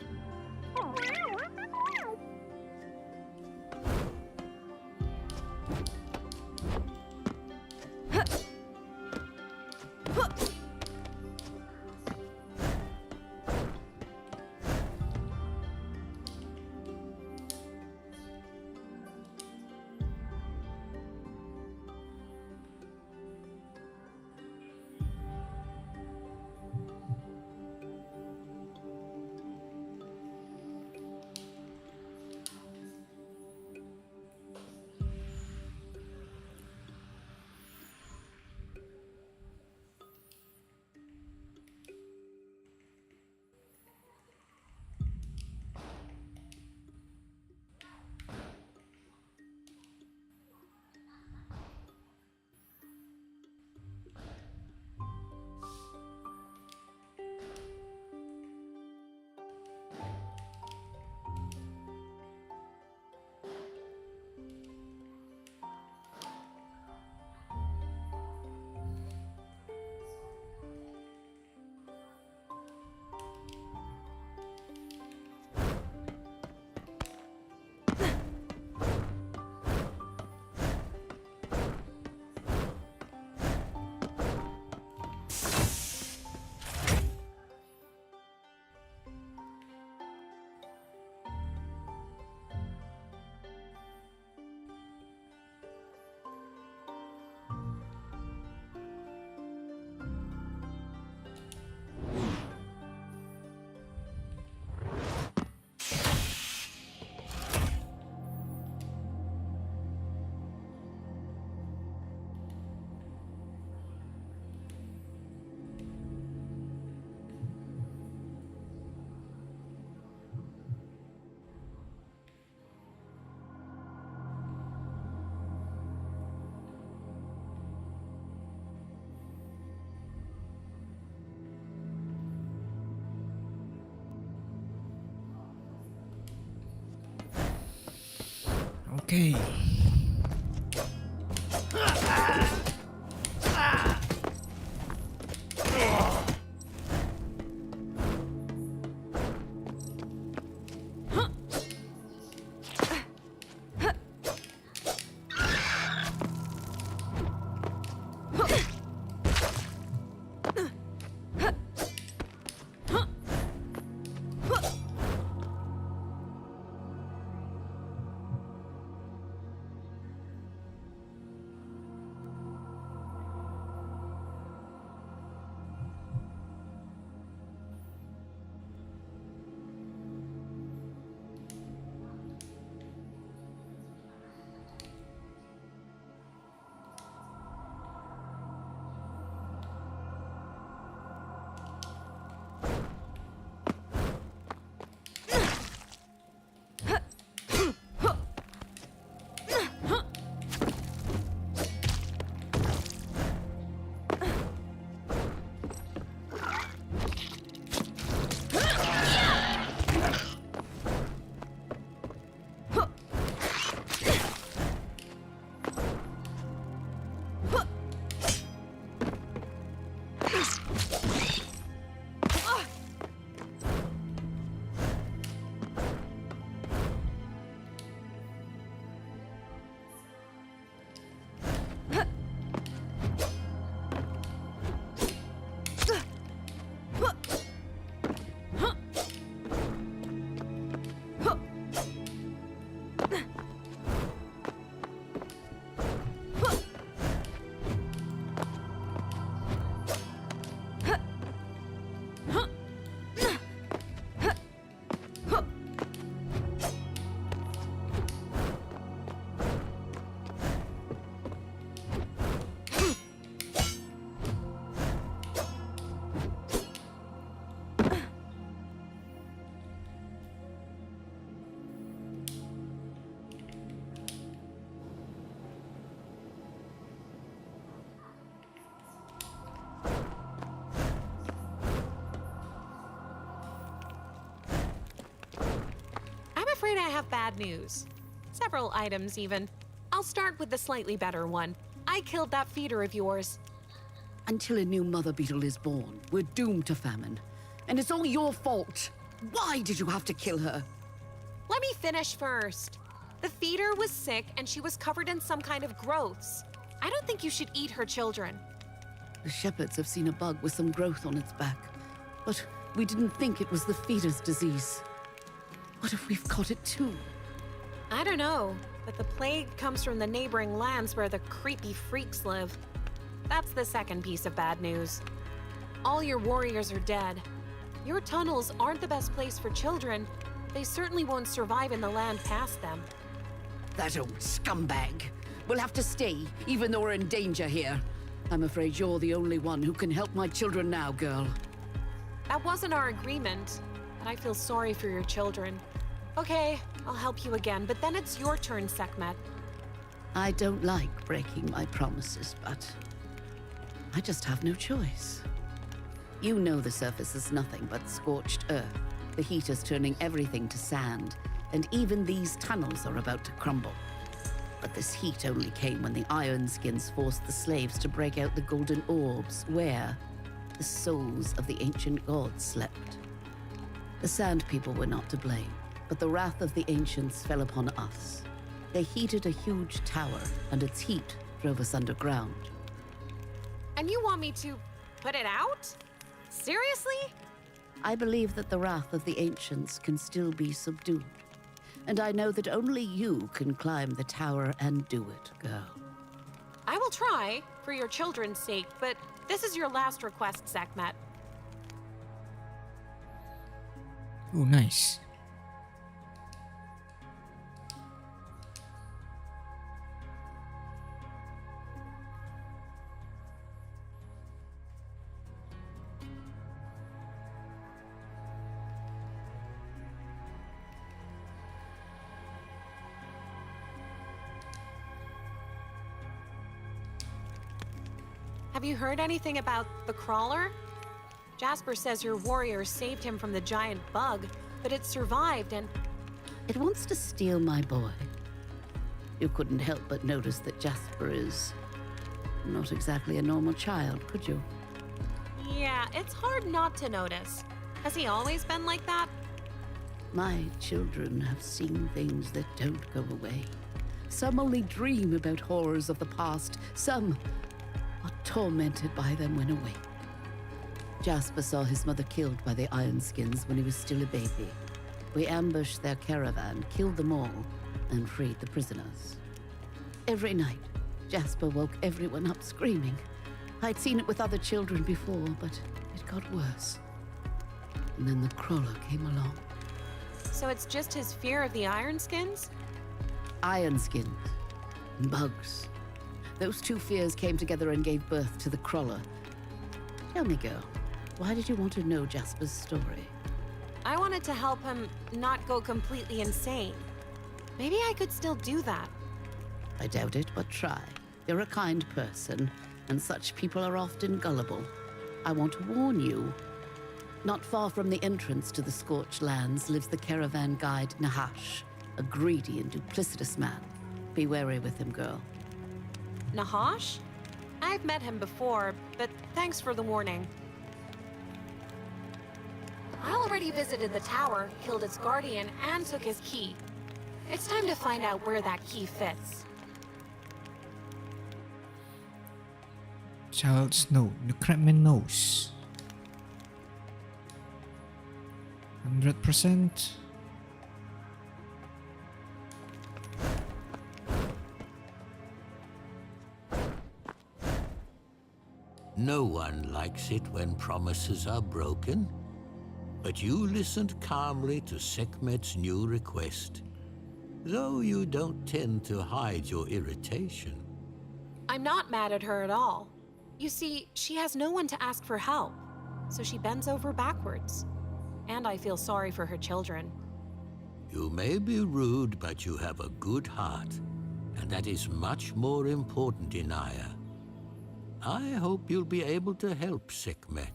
Okay.
afraid I have bad news. Several items, even. I'll start with the slightly better one. I killed that feeder of yours.
Until a new mother beetle is born, we're doomed to famine. And it's all your fault. Why did you have to kill her?
Let me finish first. The feeder was sick and she was covered in some kind of growths. I don't think you should eat her children.
The shepherds have seen a bug with some growth on its back. But we didn't think it was the feeder's disease. What if we've caught it too?
I don't know, but the plague comes from the neighboring lands where the creepy freaks live. That's the second piece of bad news. All your warriors are dead. Your tunnels aren't the best place for children. They certainly won't survive in the land past them.
That old scumbag. We'll have to stay, even though we're in danger here. I'm afraid you're the only one who can help my children now, girl.
That wasn't our agreement, and I feel sorry for your children. Okay, I'll help you again, but then it's your turn, Sekhmet.
I don't like breaking my promises, but I just have no choice. You know the surface is nothing but scorched earth. The heat is turning everything to sand, and even these tunnels are about to crumble. But this heat only came when the Ironskins forced the slaves to break out the golden orbs, where the souls of the ancient gods slept. The Sand People were not to blame, but the wrath of the ancients fell upon us. They heated a huge tower, and its heat drove us underground.
And you want me to put it out? Seriously?
I believe that the wrath of the ancients can still be subdued. And I know that only you can climb the tower and do it, girl.
I will try, for your children's sake, but this is your last request, Sekhmet.
Oh, nice.
Have you heard anything about the crawler? Jasper says your warriors saved him from the giant bug, but it survived and...
It wants to steal my boy. You couldn't help but notice that Jasper is not exactly a normal child, could you?
Yeah, it's hard not to notice. Has he always been like that?
My children have seen things that don't go away. Some only dream about horrors of the past. Some are tormented by them when awake. Jasper saw his mother killed by the Ironskins when he was still a baby. We ambushed their caravan, killed them all, and freed the prisoners. Every night, Jasper woke everyone up screaming. I'd seen it with other children before, but it got worse. And then the crawler came along.
So it's just his fear of the Ironskins?
Ironskins and bugs. Those two fears came together and gave birth to the crawler. Tell me, girl, why did you want to know Jasper's story?
I wanted to help him not go completely insane. Maybe I could still do that.
I doubt it, but try. You're a kind person, and such people are often gullible. I want to warn you. Not far from the entrance to the Scorched Lands lives the caravan guide Nahash, a greedy and duplicitous man. Be wary with him, girl.
Nahash? I've met him before, but thanks for the warning. I already visited the tower, killed its guardian, and took his key. It's time to find out where that key fits.
Child's note. The crabman knows. 100%.
No one likes it when promises are broken. But you listened calmly to Sekhmet's new request, though you don't tend to hide your irritation.
I'm not mad at her at all. You see, she has no one to ask for help, so she bends over backwards. And I feel sorry for her children.
You may be rude, but you have a good heart, and that is much more important, INAYAH. I hope you'll be able to help Sekhmet.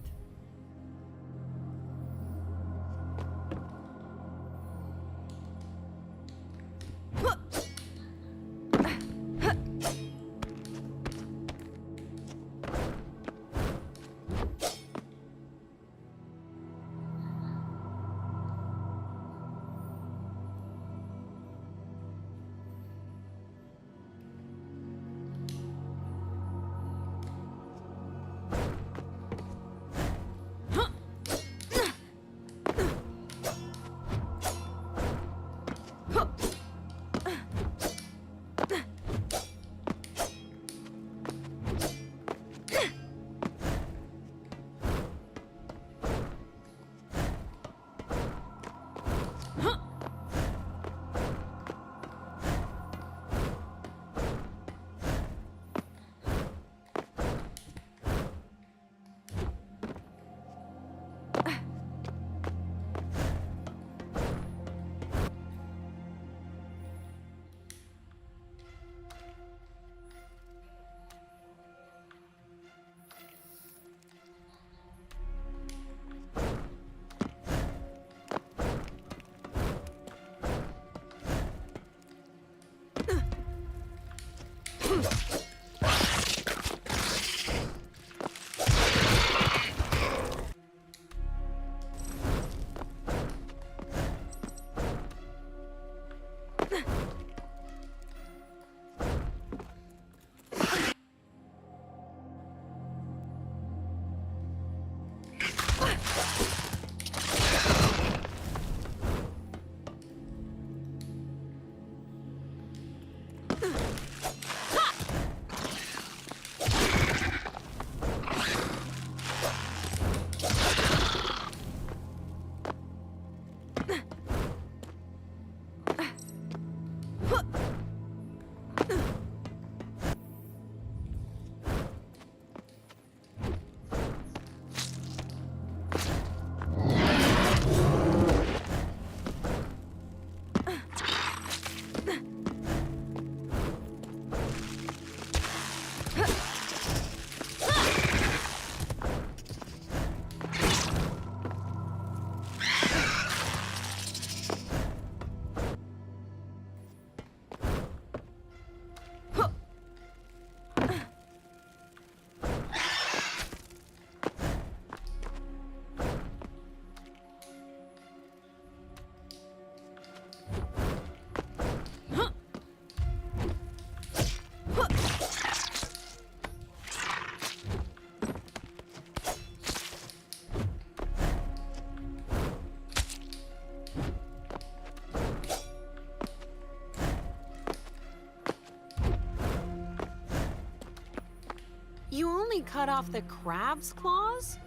only cut off the crab's claws?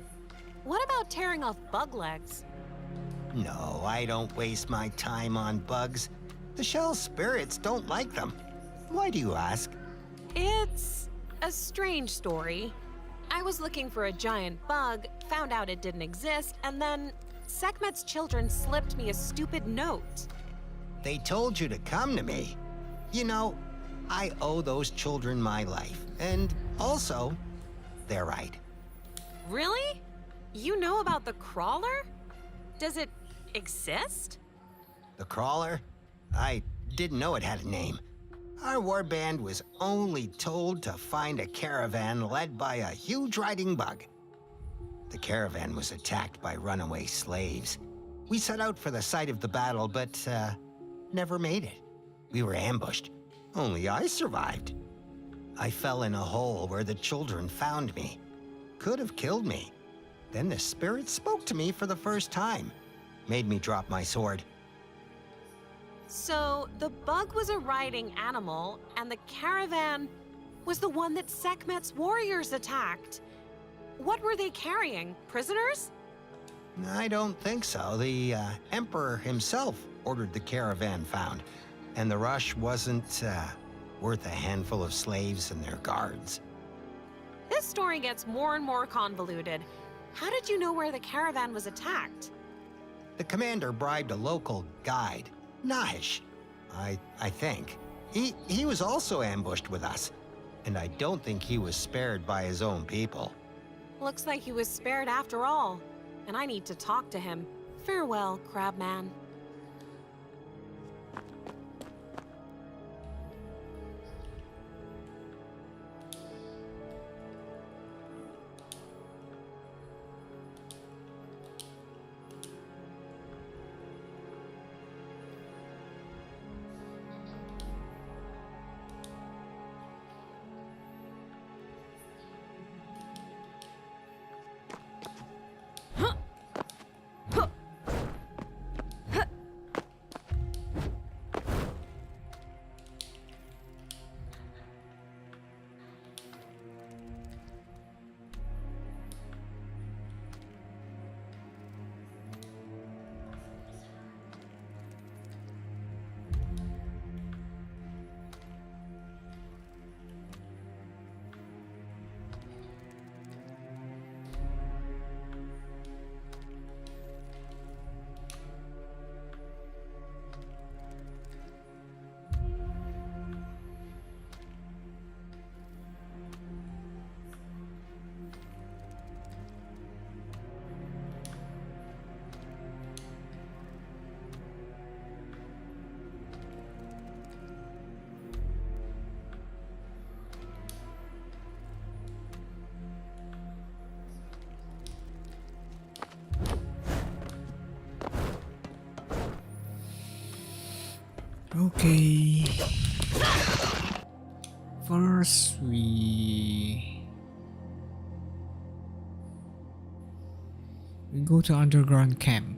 What about tearing off bug legs?
No, I don't waste my time on bugs. The shell spirits don't like them. Why do you ask?
It's a strange story. I was looking for a giant bug, found out it didn't exist, and then Sekhmet's children slipped me a stupid note.
They told you to come to me. You know, I owe those children my life. And also, they're right.
Really? You know about the crawler? Does it exist?
The crawler? I didn't know it had a name. Our warband was only told to find a caravan led by a huge riding bug. The caravan was attacked by runaway slaves. We set out for the site of the battle, but never made it. We were ambushed. Only I survived. I fell in a hole where the children found me. Could have killed me. Then the spirit spoke to me for the first time. Made me drop my sword.
So, the bug was a riding animal, and the caravan was the one that Sekhmet's warriors attacked. What were they carrying? Prisoners?
I don't think so. The Emperor himself ordered the caravan found, and the rush wasn't worth a handful of slaves and their guards.
This story gets more and more convoluted. How did you know where the caravan was attacked?
The commander bribed a local guide, Nahish, I think. He was also ambushed with us, and I don't think he was spared by his own people.
Looks like he was spared after all, and I need to talk to him. Farewell, Crabman.
Okay. First we go to underground camp.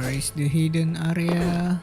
Where is the hidden area?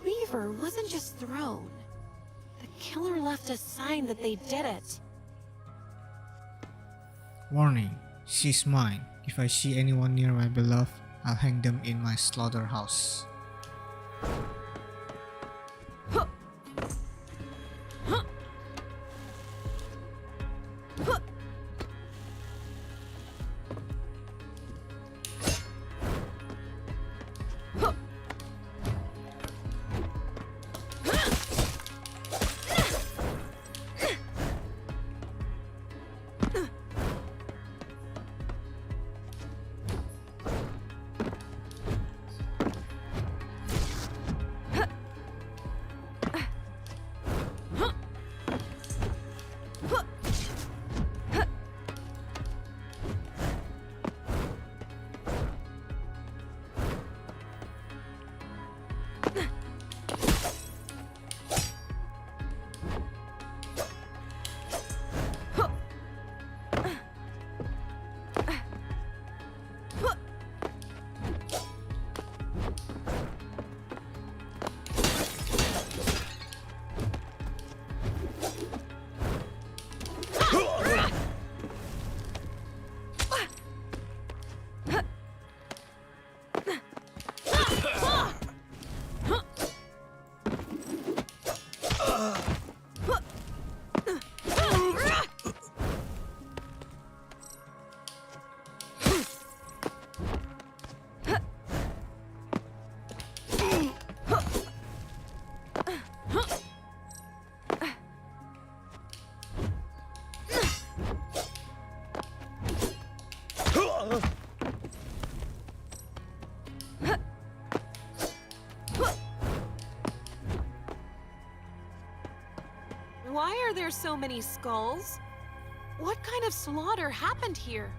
Cleaver wasn't just thrown. The killer left a sign that they did it.
Warning.
She's mine. If I see anyone near my beloved, I'll hang them in my slaughterhouse.
Why are there so many skulls? What kind of slaughter happened here?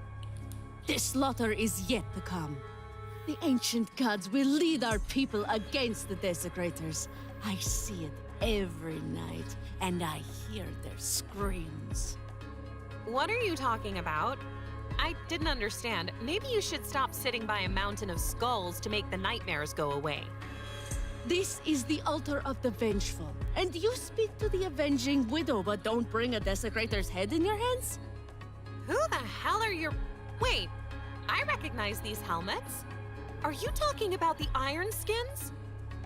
This slaughter is yet to come. The ancient gods will lead our people against the desecrators. I see it every night, and I hear their screams.
What are you talking about? I didn't understand. Maybe you should stop sitting by a mountain of skulls to make the nightmares go away.
This is the altar of the vengeful, and you speak to the avenging widow, but don't bring a desecrator's head in your hands?
Who the hell are your... Wait, I recognize these helmets. Are you talking about the Iron Skins?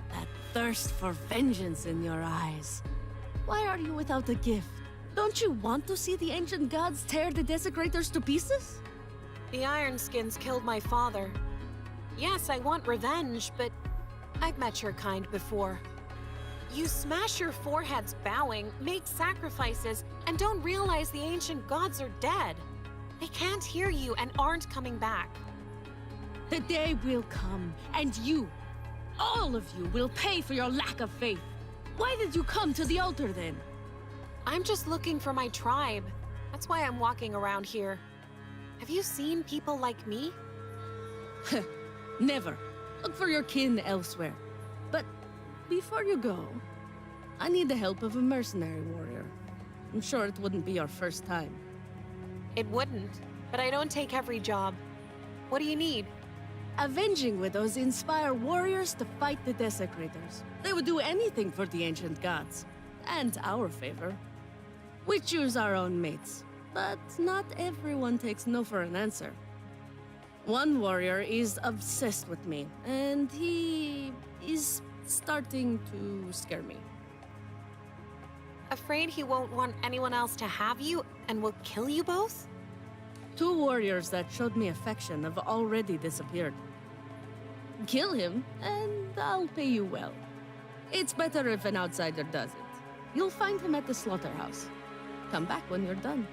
That thirst for vengeance in your eyes. Why are you without a gift? Don't you want to see the ancient gods tear the desecrators to pieces?
The Iron Skins killed my father. Yes, I want revenge, but I've met your kind before. You smash your foreheads bowing, make sacrifices, and don't realize the ancient gods are dead. They can't hear you and aren't coming back.
The day will come, and you, all of you, will pay for your lack of faith. Why did you come to the altar then?
I'm just looking for my tribe. That's why I'm walking around here. Have you seen people like me?
Never. Look for your kin elsewhere. But before you go, I need the help of a mercenary warrior. I'm sure it wouldn't be our first time.
It wouldn't, but I don't take every job. What do you need?
Avenging widows inspire warriors to fight the desecrators. They would do anything for the ancient gods. And our favor. We choose our own mates. But not everyone takes no for an answer. One warrior is obsessed with me, and he is starting to scare me.
Afraid he won't want anyone else to have you and will kill you both?
2 warriors that showed me affection have already disappeared. Kill him, and I'll pay you well. It's better if an outsider does it. You'll find him at the slaughterhouse. Come back when you're done.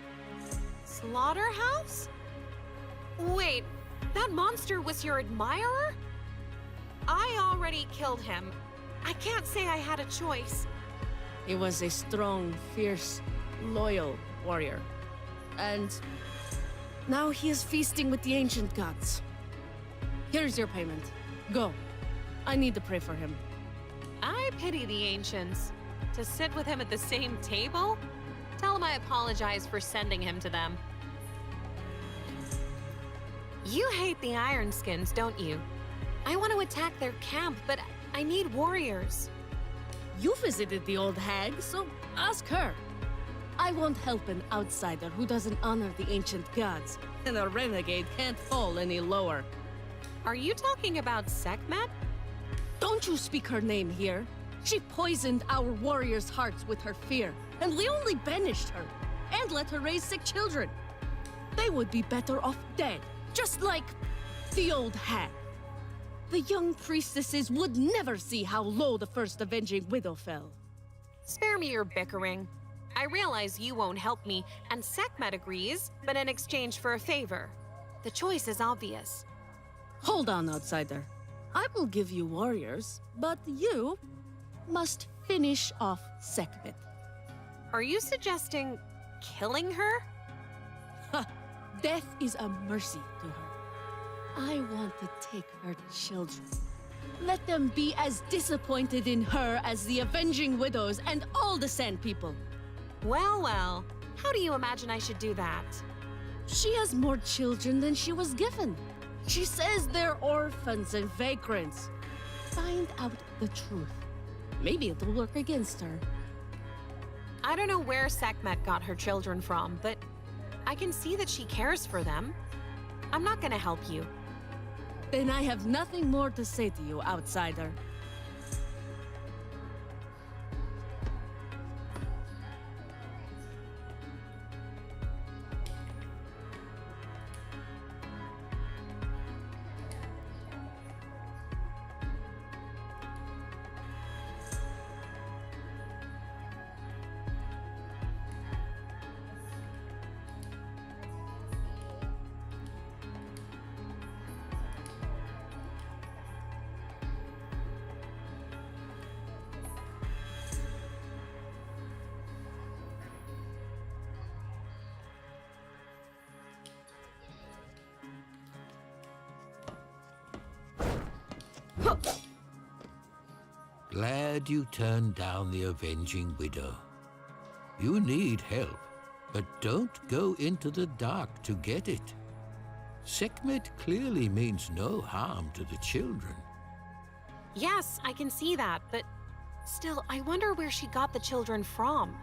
Slaughterhouse? Wait, that monster was your admirer? I already killed him. I can't say I had a choice.
He was a strong, fierce, loyal warrior. And now he is feasting with the ancient gods. Here's your payment. Go. I need to pray for him.
I pity the ancients. To sit with him at the same table? Tell him I apologize for sending him to them. You hate the Iron Skins, don't you? I want to attack their camp, but I need warriors.
You visited the old hag, so ask her. I won't help an outsider who doesn't honor the ancient gods, and a renegade can't fall any lower.
Are you talking about Sekhmet?
Don't you speak her name here. She poisoned our warriors' hearts with her fear, and we only banished her, and let her raise sick children. They would be better off dead, just like the old hag. The young priestesses would never see how low the first avenging widow fell.
Spare me your bickering. I realize you won't help me, and Sekhmet agrees, but in exchange for a favor. The choice is obvious.
Hold on, outsider. I will give you warriors, but you must finish off Sekhmet.
Are you suggesting killing her?
Ha! Death is a mercy to her. I want to take her children. Let them be as disappointed in her as the avenging widows and all the Sand People.
Well, well. How do you imagine I should do that?
She has more children than she was given. She says they're orphans and vagrants. Find out the truth. Maybe it'll work against her.
I don't know where Sekhmet got her children from, but I can see that she cares for them. I'm not gonna help you.
Then I have nothing more to say to you, outsider.
Glad you turned down the Avenging Widow. You need help, but don't go into the dark to get it. Sekhmet clearly means no harm to the children.
Yes, I can see that, but still, I wonder where she got the children from.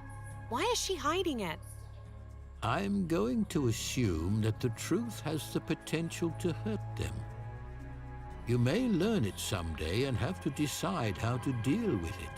Why is she hiding it?
I'm going to assume that the truth has the potential to hurt them. You may learn it someday and have to decide how to deal with it.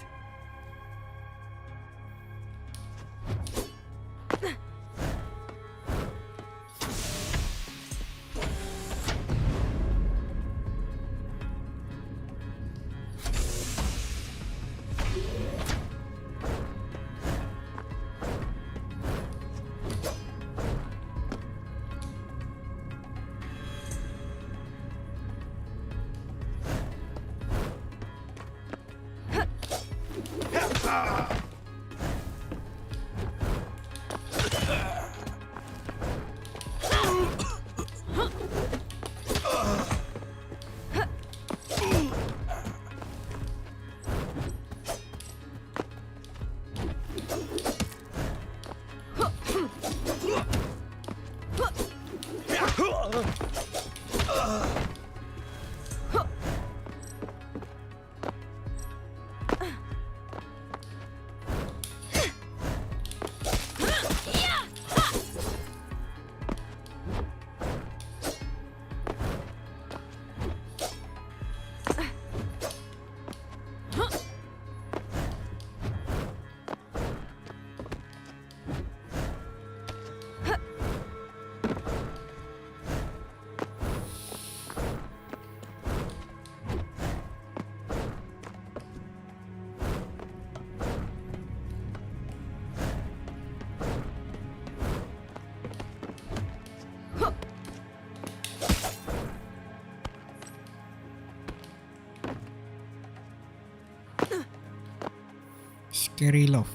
Scary love.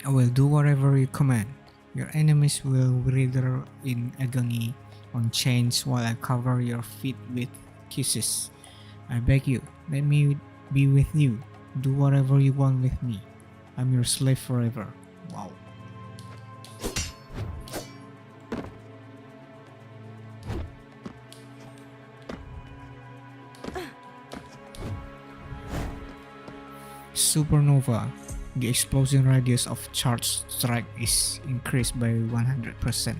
I will do whatever you command. Your enemies will writhe in agony on chains while I cover your feet with kisses. I beg you, let me be with you. Do whatever you want with me. I'm your slave forever. Wow. Supernova.
The explosion radius of charged strike is increased by 100%.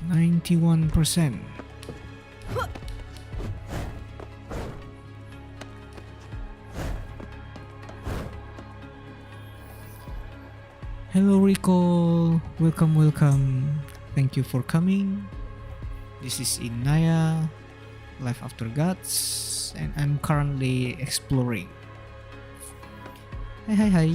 %91. Hello Rico, welcome. Thank you for coming. This is INAYAH, Life After Gods, and I'm currently exploring. Hi.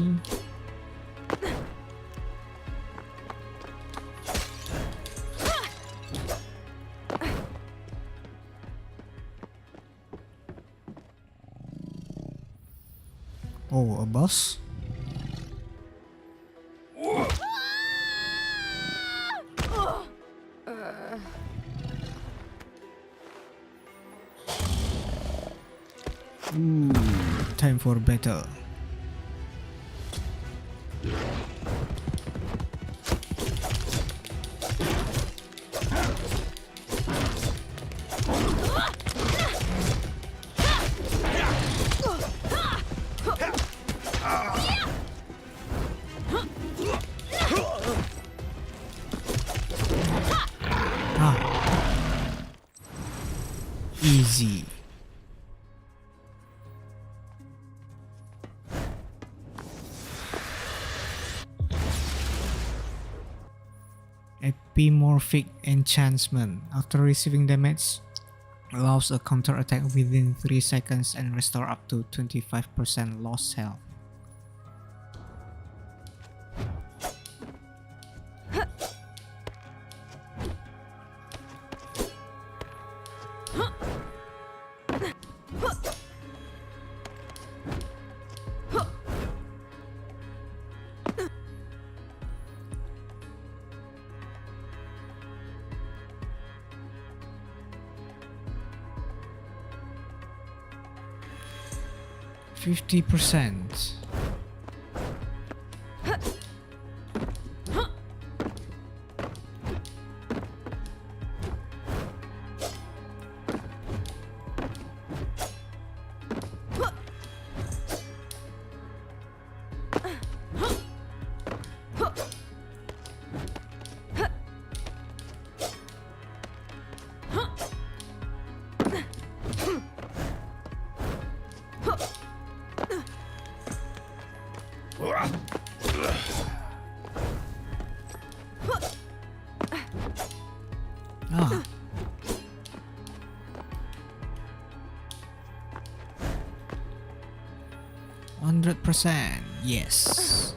Oh, a boss? Time for battle. Easy. Epimorphic enchantment. After receiving damage, allows a counter attack within 3 seconds and restore up to 25% lost health. %50. Ah. 100%. Yes.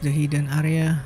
the hidden area.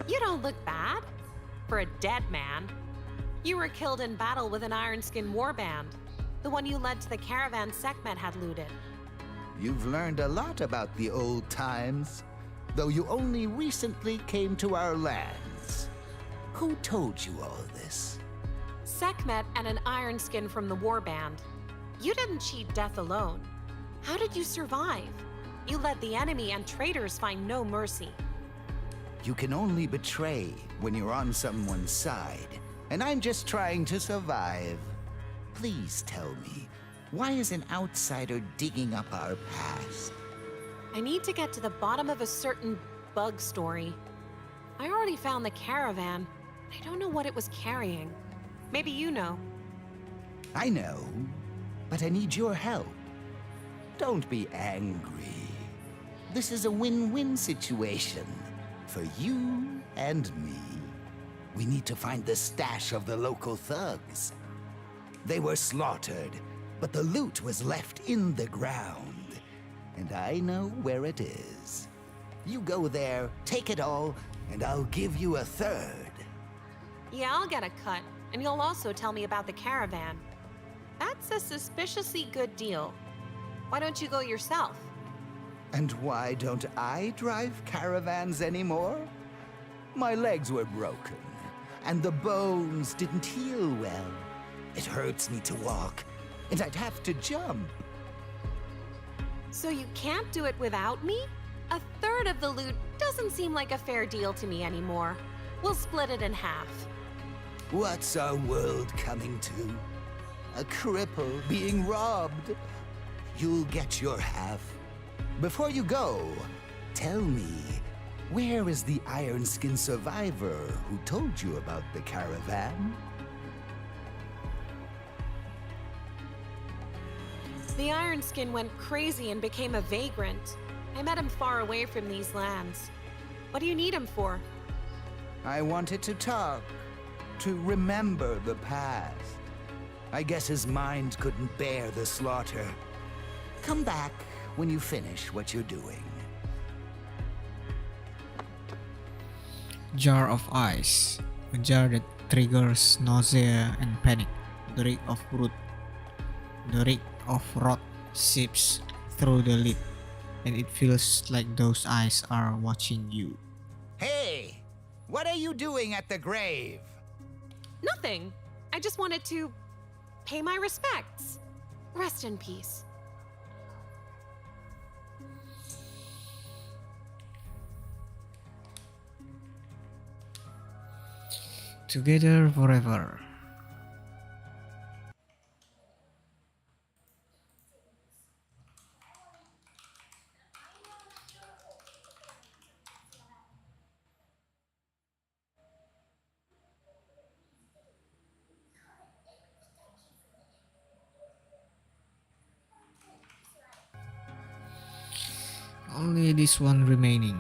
You don't look bad for a dead man. You were killed in battle with an Ironskin warband, the one you led to the caravan Sekhmet had looted.
You've learned a lot about the old times, though you only recently came to our lands. Who told you all this?
Sekhmet and an Ironskin from the warband. You didn't cheat death alone. How did you survive? You let the enemy and traitors find no mercy.
You can only betray when you're on someone's side, and I'm just trying to survive. Please tell me, why is an outsider digging up our past?
I need to get to the bottom of a certain bug story. I already found the caravan. I don't know what it was carrying. Maybe you know.
I know, but I need your help. Don't be angry. This is a win-win situation for you and me. We need to find the stash of the local thugs. They were slaughtered, but the loot was left in the ground, and I know where it is. You go there, take it all, and I'll give you a third.
Yeah, I'll get a cut, and you'll also tell me about the caravan. That's a suspiciously good deal. Why don't you go yourself?
And why don't I drive caravans anymore? My legs were broken, and the bones didn't heal well. It hurts me to walk, and I'd have to jump.
So you can't do it without me? A third of the loot doesn't seem like a fair deal to me anymore. We'll split it in half.
What's our world coming to? A cripple being robbed? You'll get your half. Before you go, tell me, where is the Ironskin survivor who told you about the caravan?
The Ironskin went crazy and became a vagrant. I met him far away from these lands. What do you need him for?
I wanted to talk, to remember the past. I guess his mind couldn't bear the slaughter. Come back when you finish what you're doing.
Jar of Ice. A jar that triggers nausea and panic. The reek of rot seeps through the lid, and it feels like those eyes are watching you.
Hey! What are you doing at the grave?
Nothing. I just wanted to pay my respects. Rest in peace.
Together forever. Only this one remaining.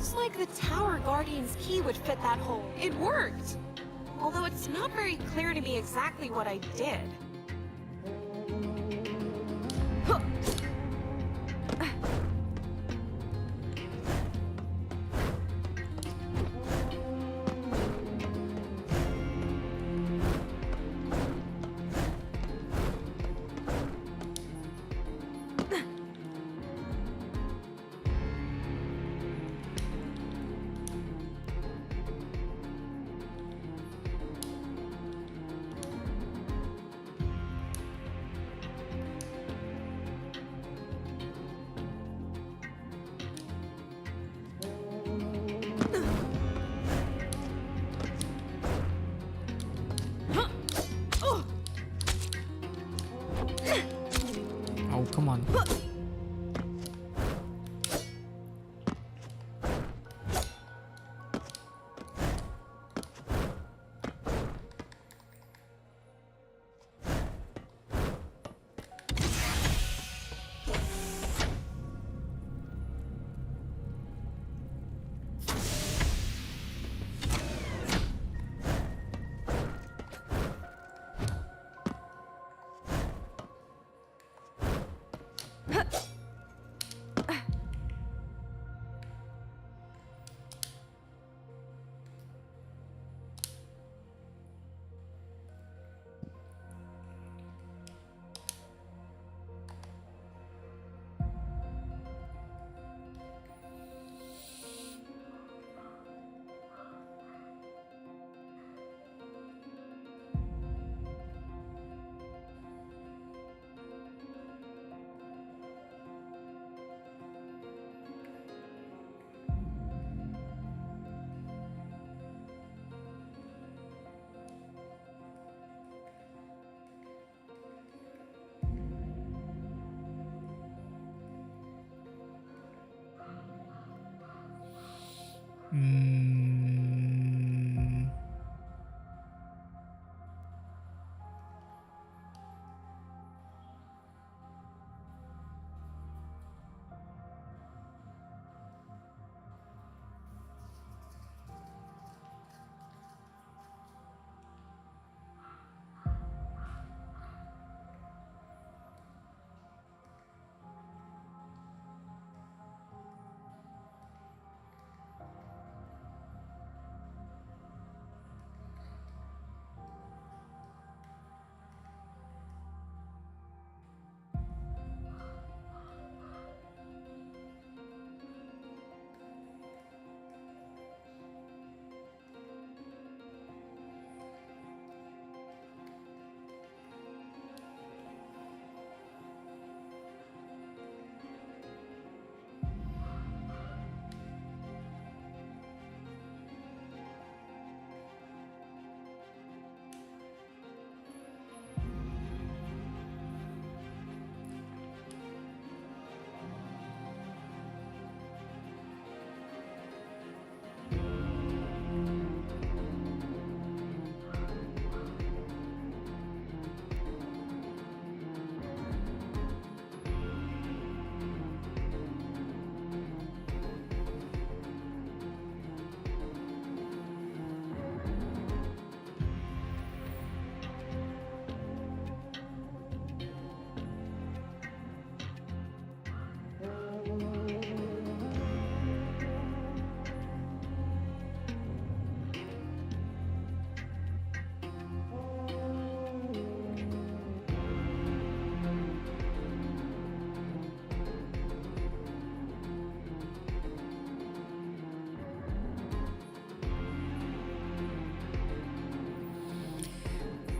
Looks like the Tower Guardian's key would fit that hole. It worked! Although it's not very clear to me exactly what I did.
Oh, come on. Hmm.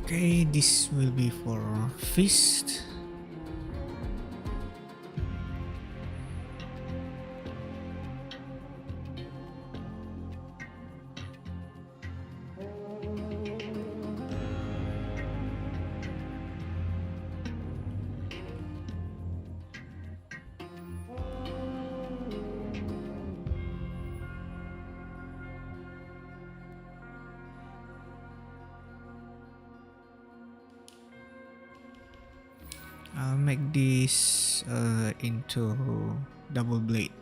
Okay, this will be for Fist. I'll make this into double blade.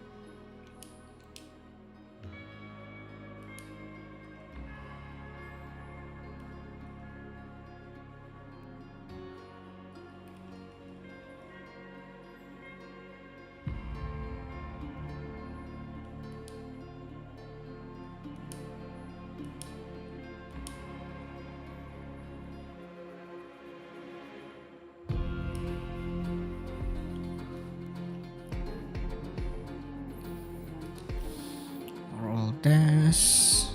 test.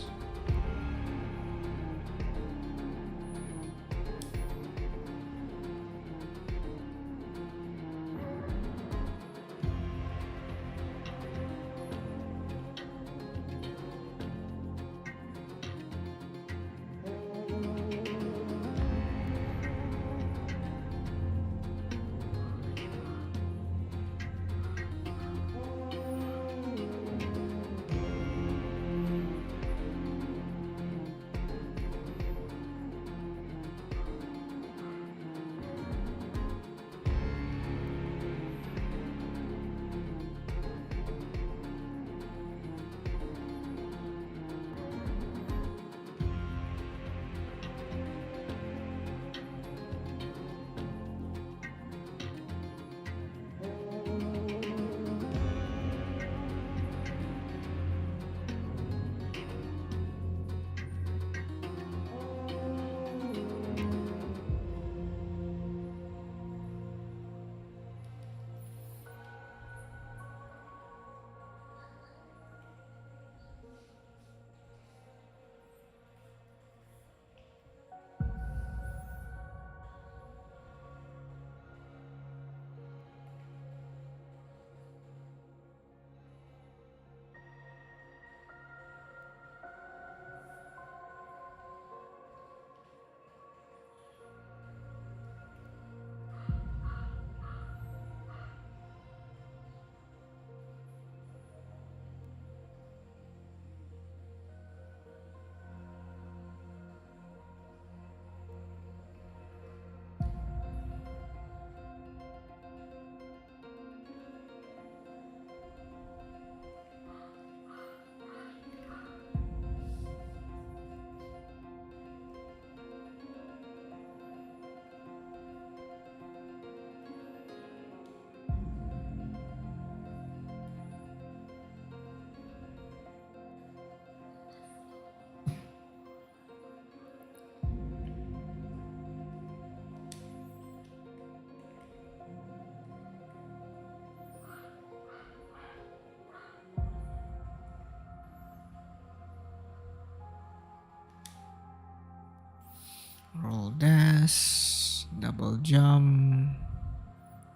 Roll dash, double jump,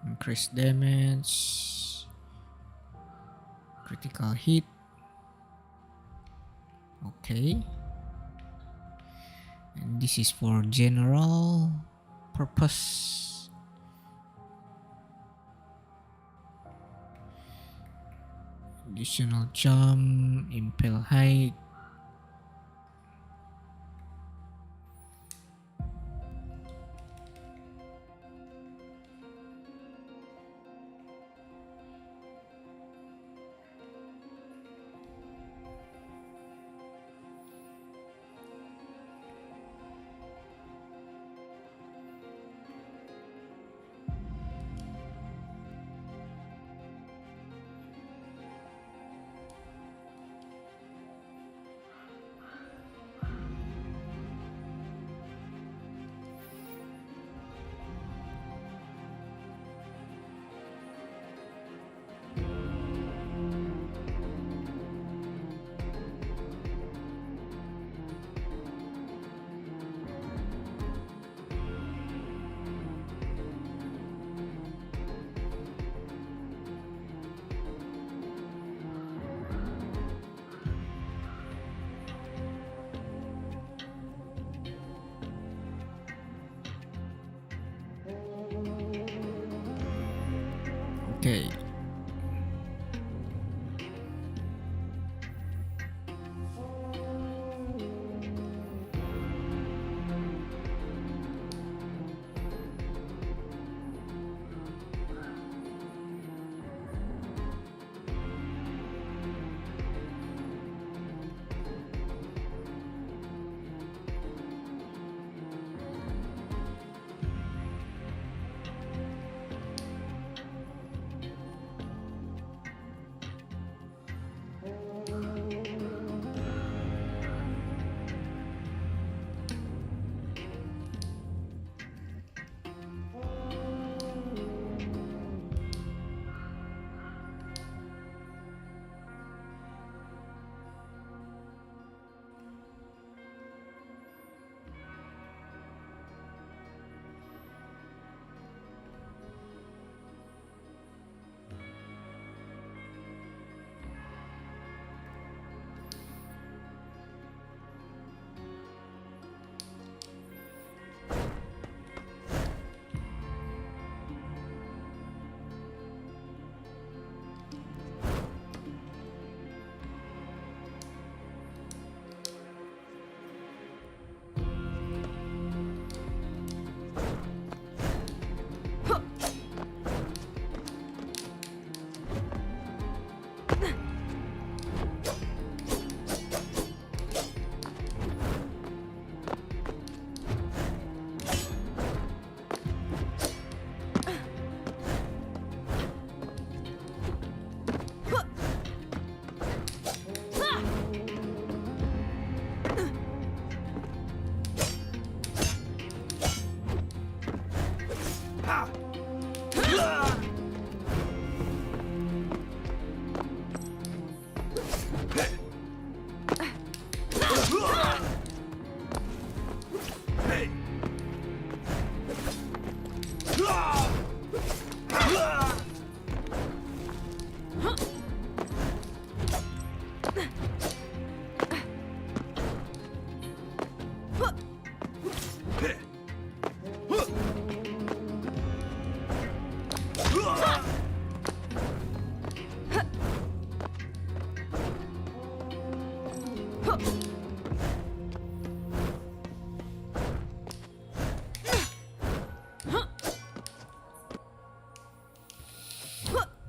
increase damage, critical hit. Okay. And this is for general purpose. Additional jump, impel height. Okay.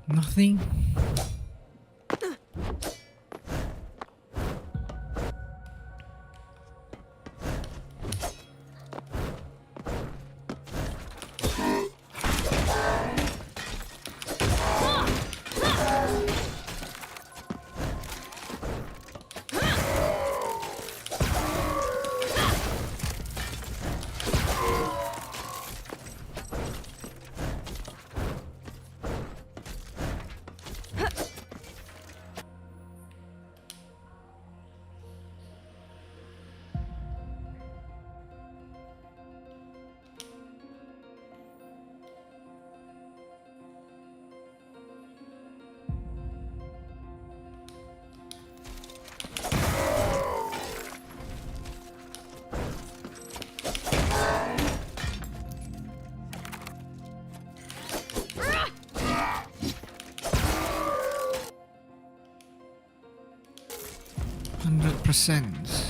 Nothing. %.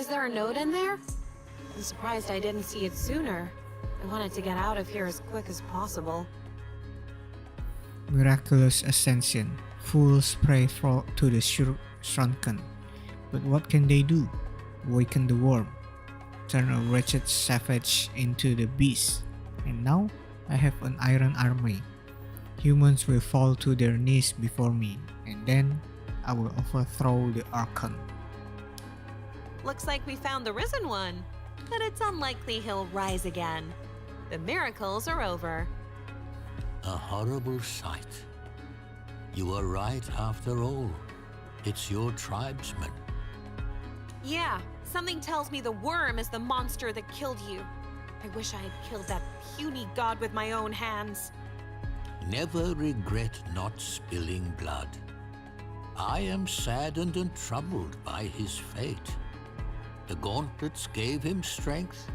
Is there a note in there? I'm surprised I didn't see it sooner. I wanted to get out of here as quick as possible.
Miraculous ascension. Fools pray to the shrunken. But what can they do? Awaken the worm. Turn a wretched savage into the beast. And now I have an iron army. Humans will fall to their knees before me, and then I will overthrow the Archon.
Looks like we found the Risen One, but it's unlikely he'll rise again. The miracles are over.
A horrible sight. You are right after all. It's your tribesmen.
Yeah, something tells me the worm is the monster that killed you. I wish I had killed that puny god with my own hands.
Never regret not spilling blood. I am saddened and troubled by his fate. The gauntlets gave him strength,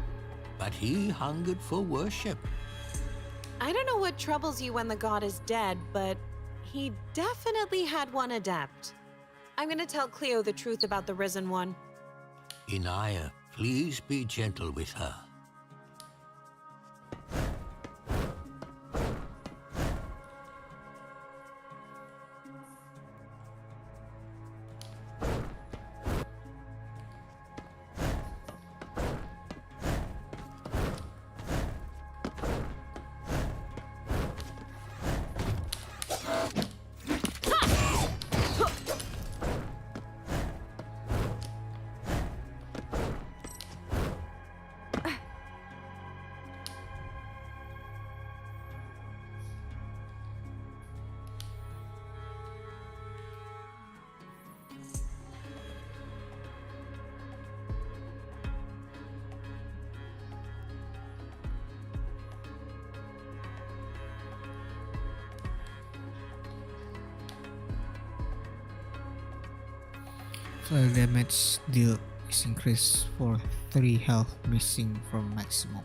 but he hungered for worship.
I don't know what troubles you when the god is dead, but he definitely had one adept. I'm gonna tell Cleo the truth about the Risen One.
INAYAH, please be gentle with her.
Fire damage dealt is increased for 3 health missing from maximum.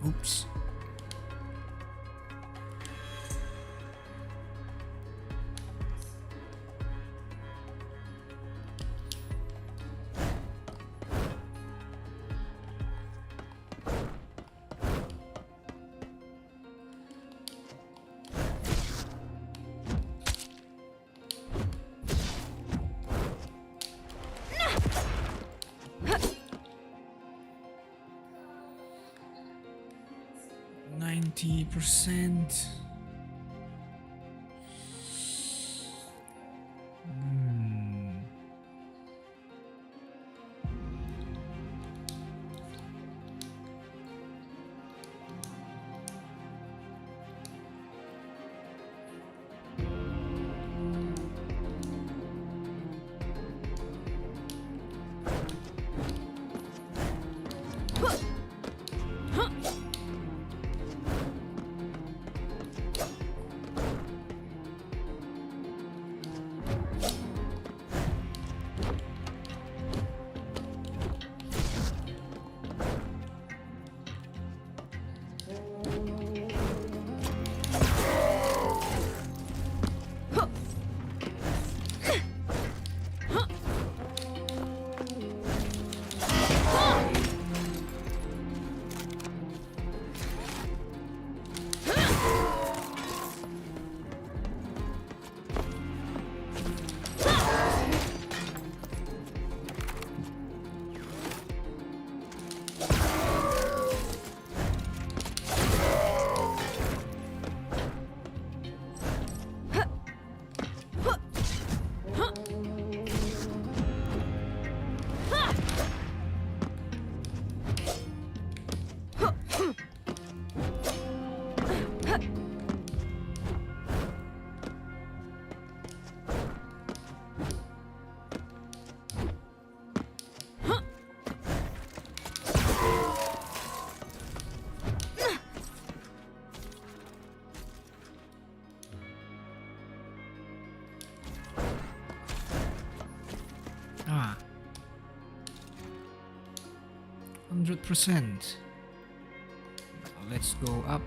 Oops. %. Ah. 100%. Let's go up.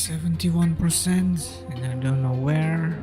71%, and I don't know where.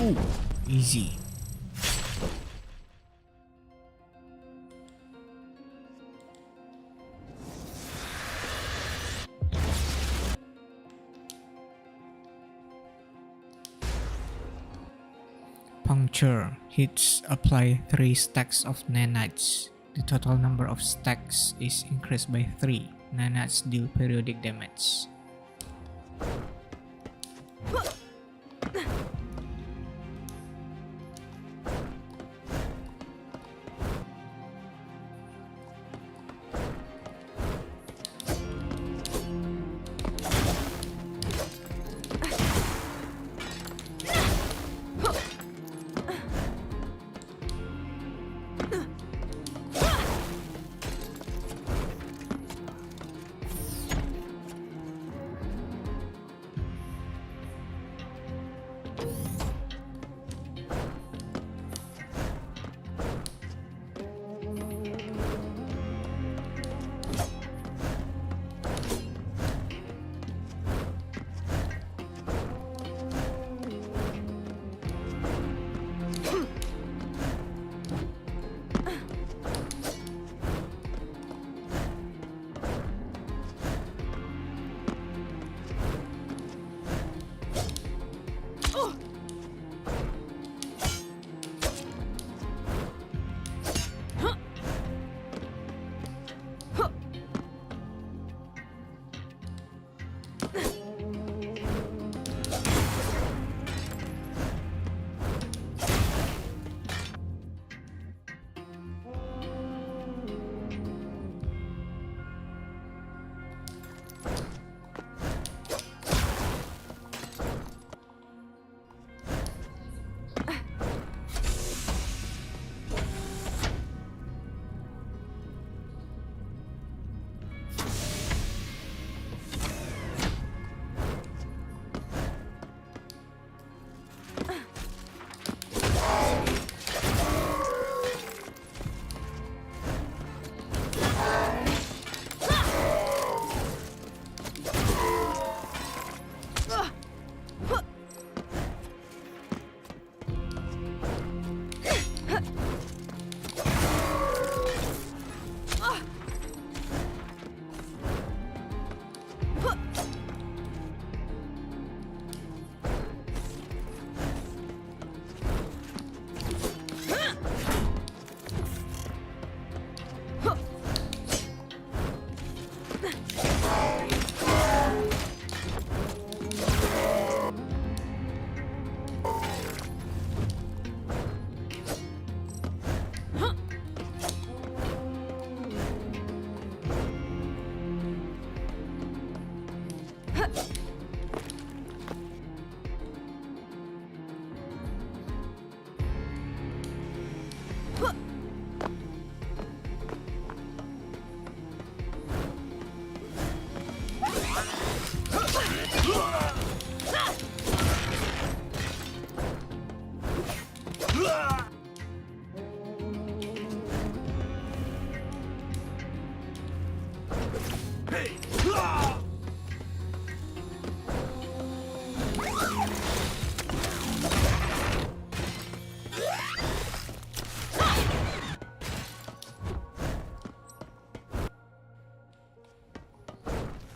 Ooh, easy. Puncture hits apply 3 stacks of nanites. The total number of stacks is increased by 3. Nanites deal periodic damage.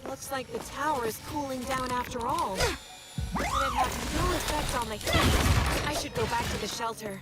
Looks like the tower is cooling down after all. But it has no effect on the heat. I should go back to the shelter.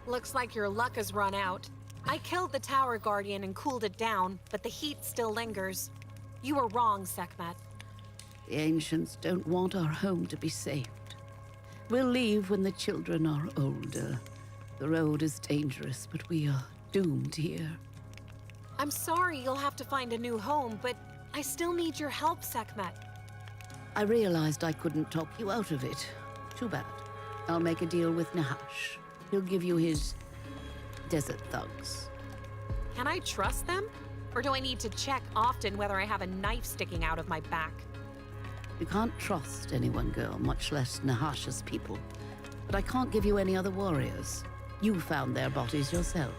Looks like your luck has run out. I killed the Tower Guardian and cooled it down, but the heat still lingers. You were wrong, Sekhmet.
The ancients don't want our home to be saved. We'll leave when the children are older. The road is dangerous, but we are doomed here.
I'm sorry you'll have to find a new home, but I still need your help, Sekhmet.
I realized I couldn't talk you out of it. Too bad. I'll make a deal with Nahash. He'll give you his desert thugs.
Can I trust them? Or do I need to check often whether I have a knife sticking out of my back?
You can't trust anyone, girl, much less Nahash's people. But I can't give you any other warriors. You found their bodies yourself.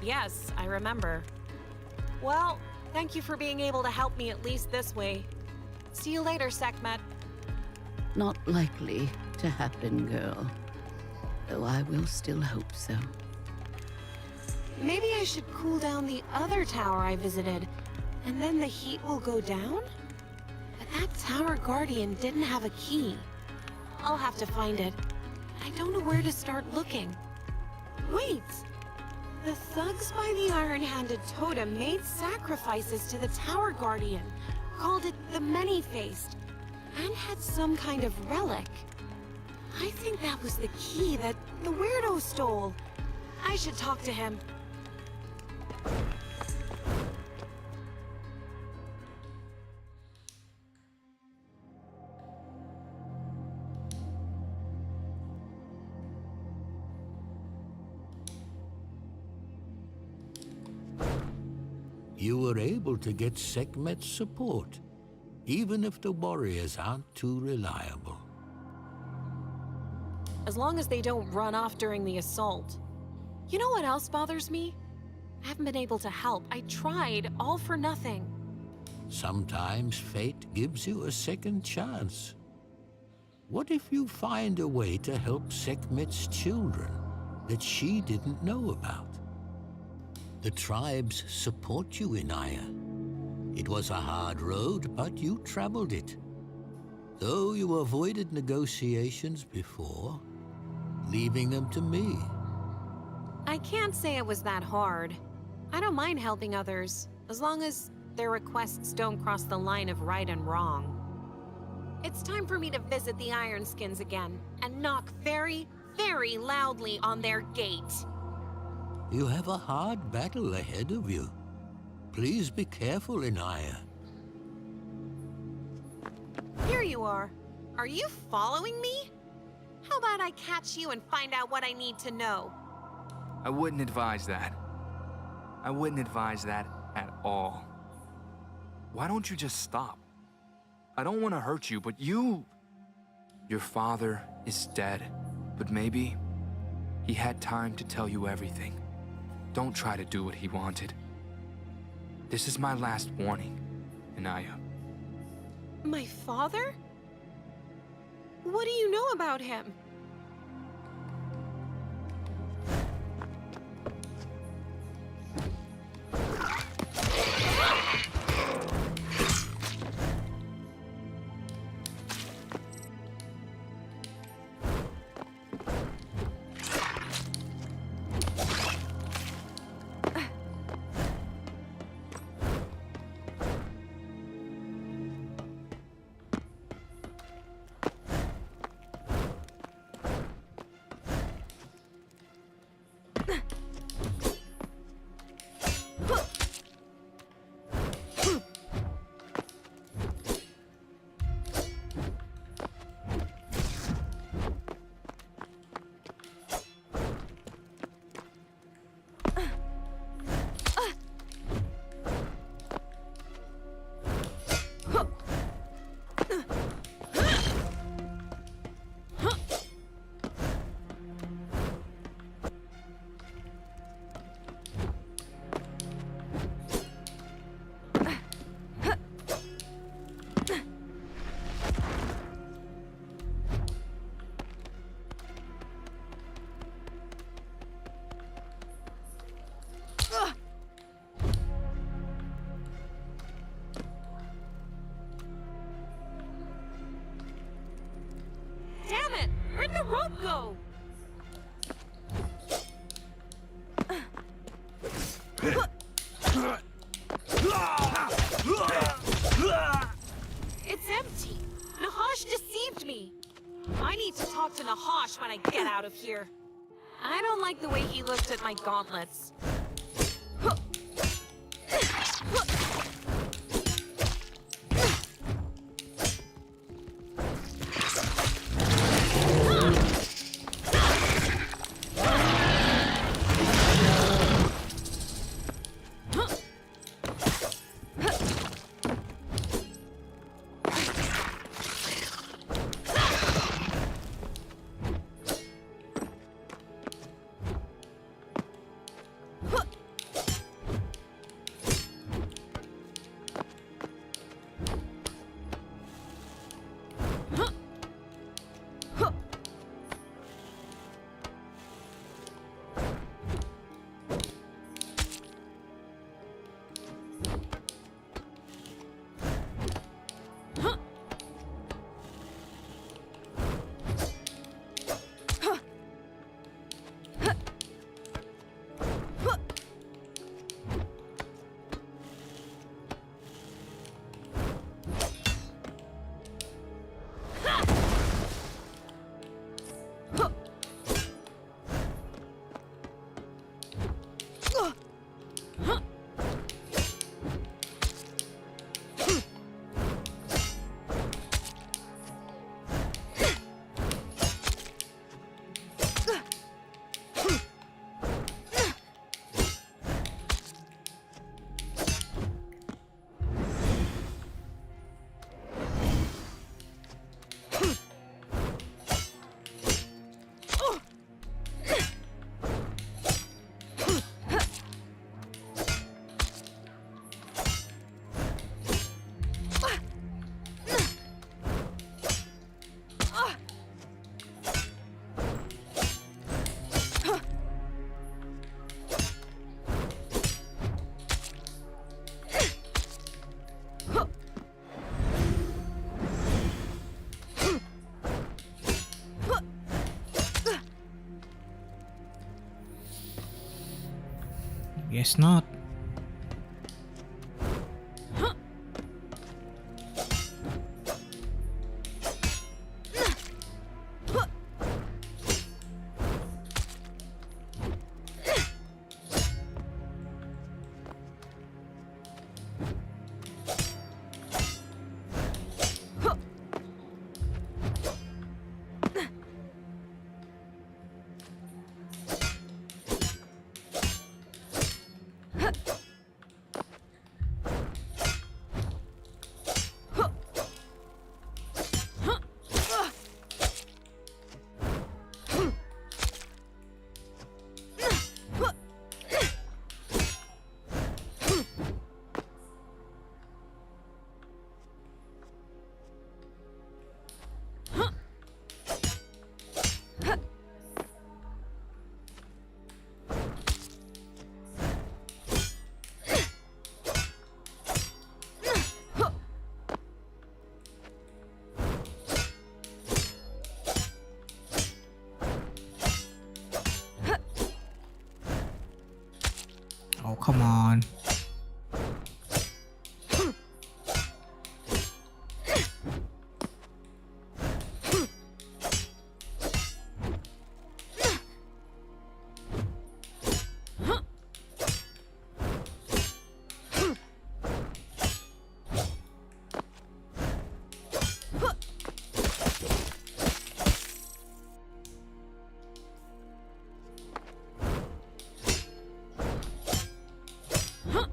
Yes, I remember. Well, thank you for being able to help me at least this way. See you later, Sekhmet.
Not likely to happen, girl. Though I will still hope so.
Maybe I should cool down the other tower I visited, and then the heat will go down? But that Tower Guardian didn't have a key. I'll have to find it. I don't know where to start looking. Wait! The thugs by the iron-handed totem made sacrifices to the Tower Guardian, called it the Many-Faced, and had some kind of relic. I think that was the key that the weirdo stole. I should talk to him.
You were able to get Sekhmet's support, even if the warriors aren't too reliable.
As long as they don't run off during the assault. You know what else bothers me? I haven't been able to help. I tried, all for nothing.
Sometimes fate gives you a second chance. What if you find a way to help Sekhmet's children that she didn't know about? The tribes support you, INAYAH. It was a hard road, but you traveled it. Though you avoided negotiations before, leaving them to me.
I can't say it was that hard. I don't mind helping others, as long as their requests don't cross the line of right and wrong. It's time for me to visit the Ironskins again, and knock very, very loudly on their gate.
You have a hard battle ahead of you. Please be careful, INAYAH.
Here you are. Are you following me? How about I catch you and find out what I need to know?
I wouldn't advise that. I wouldn't advise that at all. Why don't you just stop? I don't want to hurt you, but you... Your father is dead, but maybe he had time to tell you everything. Don't try to do what he wanted. This is my last warning, INAYAH.
My father? What do you know about him? Damn it! Where'd the rope go? It's empty. Nahash deceived me. I need to talk to Nahash when I get out of here. I don't like the way he looked at my gauntlets.
Guess not. Oh, come on.
Huh?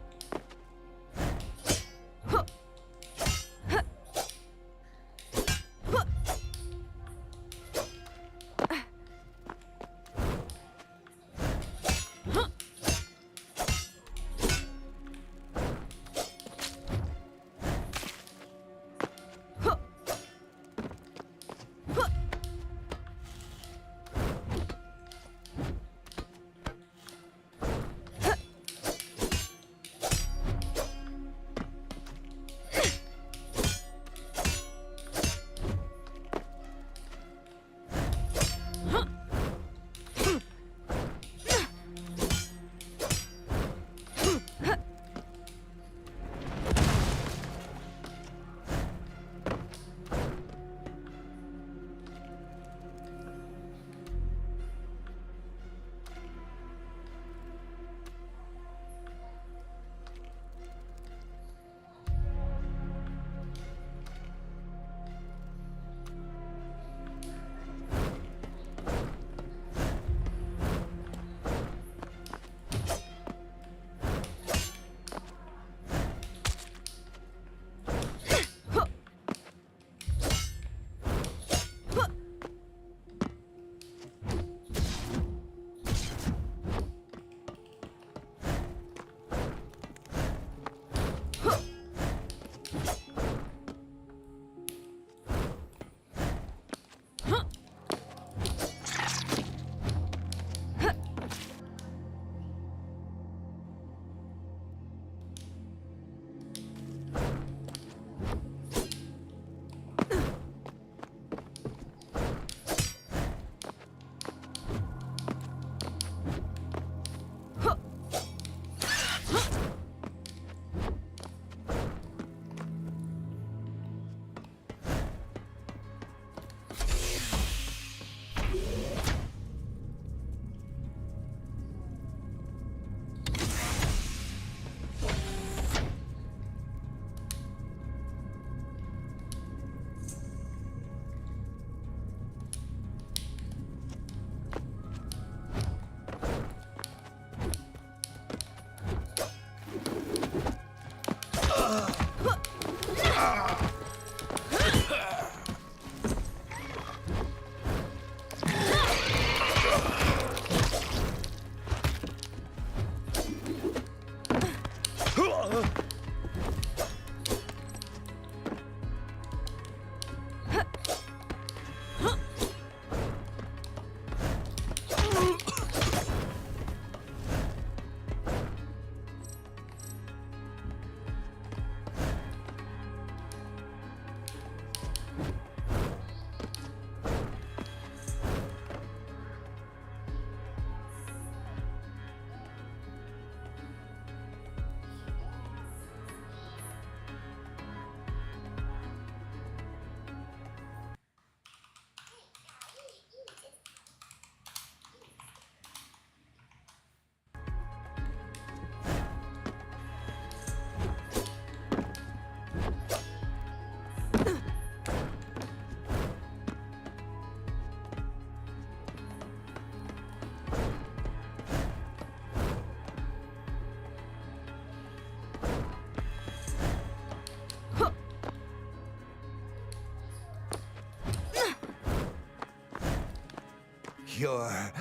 You're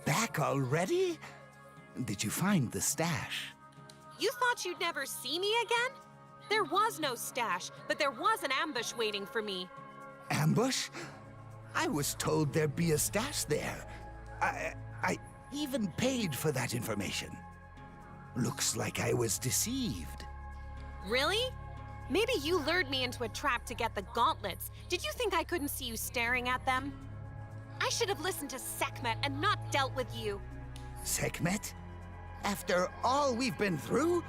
back already? Did you find the stash?
You thought you'd never see me again? There was no stash, but there was an ambush waiting for me.
Ambush? I was told there'd be a stash there. I even paid for that information. Looks like I was deceived.
Really? Maybe you lured me into a trap to get the gauntlets. Did you think I couldn't see you staring at them? I should have listened to Sekhmet and not dealt with you.
Sekhmet? After all we've been through,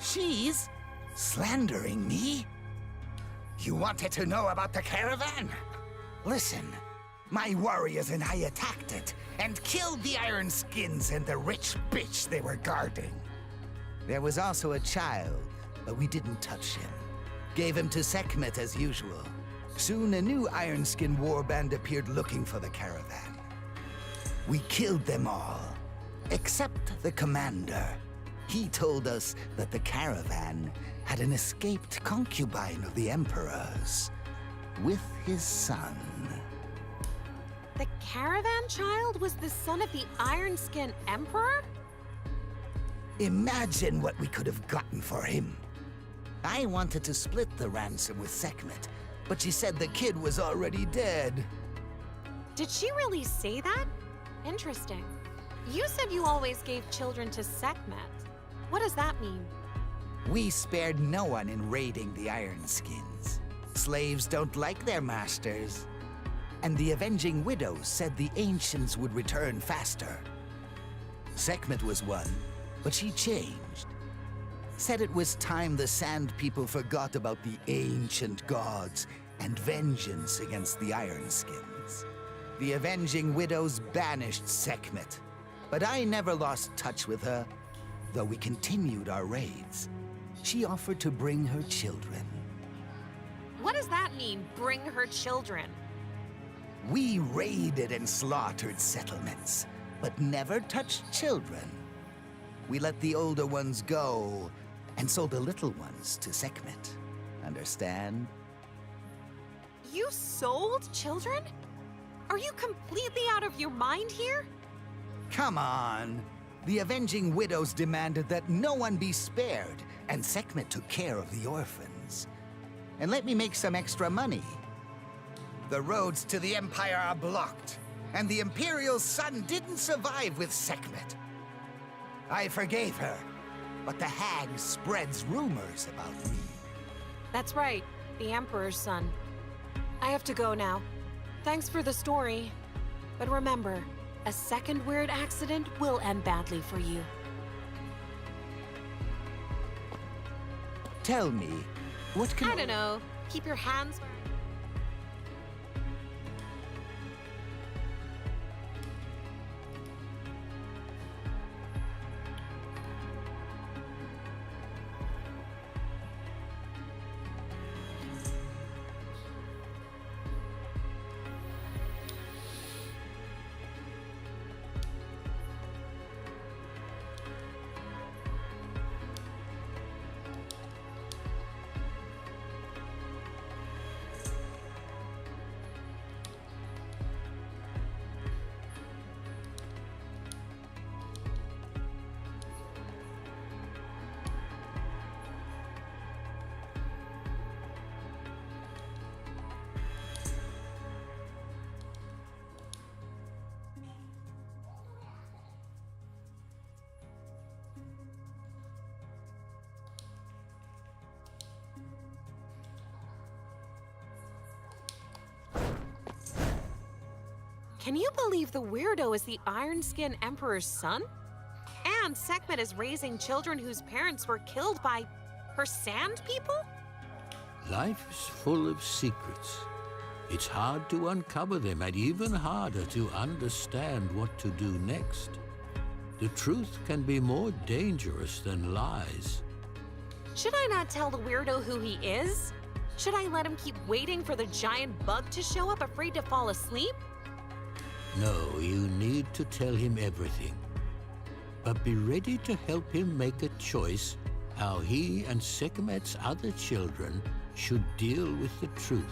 she's slandering me? You wanted to know about the caravan? Listen, my warriors and I attacked it and killed the Iron Skins and the rich bitch they were guarding. There was also a child, but we didn't touch him. Gave him to Sekhmet as usual. Soon a new Iron Skin warband appeared looking for the caravan. We killed them all, except the commander. He told us that the caravan had an escaped concubine of the Emperor's with his son.
The caravan child was the son of the Iron Skin Emperor?
Imagine what we could have gotten for him. I wanted to split the ransom with Sekhmet, but she said the kid was already dead.
Did she really say that? Interesting. You said you always gave children to Sekhmet. What does that mean?
We spared no one in raiding the Iron Skins. Slaves don't like their masters. And the Avenging Widow said the Ancients would return faster. Sekhmet was one, but she changed. Said it was time the Sand People forgot about the ancient gods and vengeance against the Iron Skins. The Avenging Widows banished Sekhmet, but I never lost touch with her, though we continued our raids. She offered to bring her children.
What does that mean, bring her children?
We raided and slaughtered settlements, but never touched children. We let the older ones go and sold the little ones to Sekhmet. Understand?
You sold children? Are you completely out of your mind here?
Come on! The Avenging Widows demanded that no one be spared, and Sekhmet took care of the orphans. And let me make some extra money. The roads to the Empire are blocked, and the Imperial son didn't survive with Sekhmet. I forgave her, but the hag spreads rumors about me.
That's right, the Emperor's son. I have to go now. Thanks for the story. But remember, a second weird accident will end badly for you.
Tell me, what can
I don't know. Keep your hands... Can you believe the weirdo is the Iron Skin Emperor's son? And Sekhmet is raising children whose parents were killed by her Sand People?
Life is full of secrets. It's hard to uncover them and even harder to understand what to do next. The truth can be more dangerous than lies.
Should I not tell the weirdo who he is? Should I let him keep waiting for the giant bug to show up, afraid to fall asleep?
No, you need to tell him everything. But be ready to help him make a choice how he and Sekhmet's other children should deal with the truth.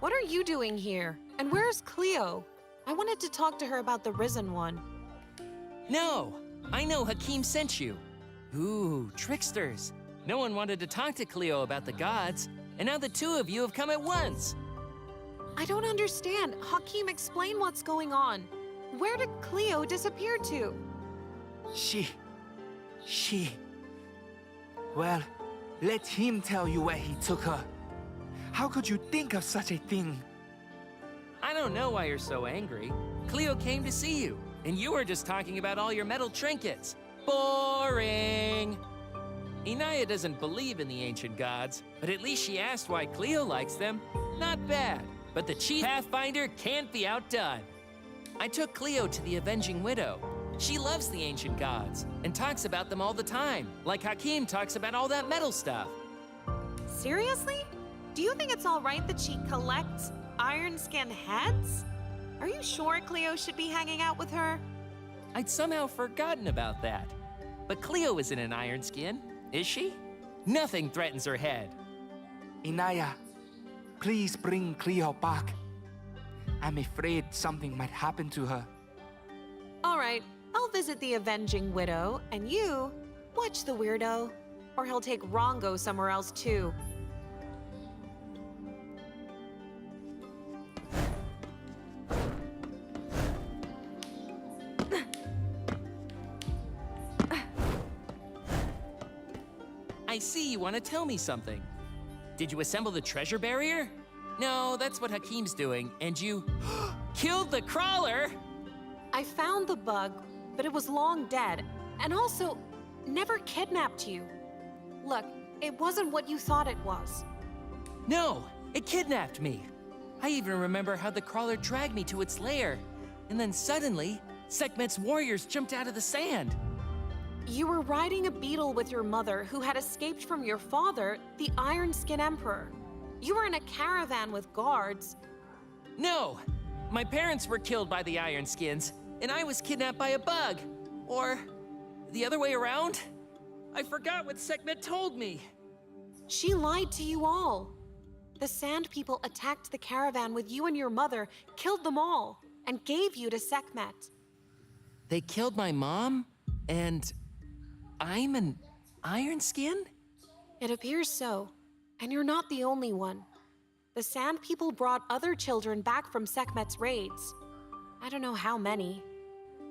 What are you doing here? And where's Cleo? I wanted to talk to her about the Risen One.
No, I know Hakim sent you. Ooh, tricksters. No one wanted to talk to Cleo about the gods, and now the two of you have come at once.
I don't understand. Hakim, explain what's going on. Where did Cleo disappear to?
She... Well, let him tell you where he took her. How could you think of such a thing?
I don't know why you're so angry. Cleo came to see you, and you were just talking about all your metal trinkets. Boring! INAYAH doesn't believe in the ancient gods, but at least she asked why Cleo likes them. Not bad, but the chief pathfinder can't be outdone. I took Cleo to the Avenging Widow. She loves the ancient gods and talks about them all the time, like Hakim talks about all that metal stuff.
Seriously? Do you think it's all right that she collects iron skin heads? Are you sure Cleo should be hanging out with her?
I'd somehow forgotten about that. But Cleo isn't an iron skin, is she? Nothing threatens her head.
INAYAH, please bring Cleo back. I'm afraid something might happen to her.
All right, I'll visit the Avenging Widow, and you watch the weirdo, or he'll take Rongo somewhere else too.
I see you want to tell me something. Did you assemble the treasure barrier? No, that's what Hakim's doing, and you killed the crawler!
I found the bug, but it was long dead, and also never kidnapped you. Look, it wasn't what you thought it was.
No, it kidnapped me. I even remember how the crawler dragged me to its lair, and then suddenly, Sekhmet's warriors jumped out of the sand.
You were riding a beetle with your mother who had escaped from your father, the Iron Skin Emperor. You were in a caravan with guards.
No, my parents were killed by the Iron Skins, and I was kidnapped by a bug. Or the other way around? I forgot what Sekhmet told me.
She lied to you all. The Sand People attacked the caravan with you and your mother, killed them all, and gave you to Sekhmet.
They killed my mom, and I'm an Iron Skin?
It appears so, and you're not the only one. The Sand People brought other children back from Sekhmet's raids. I don't know how many.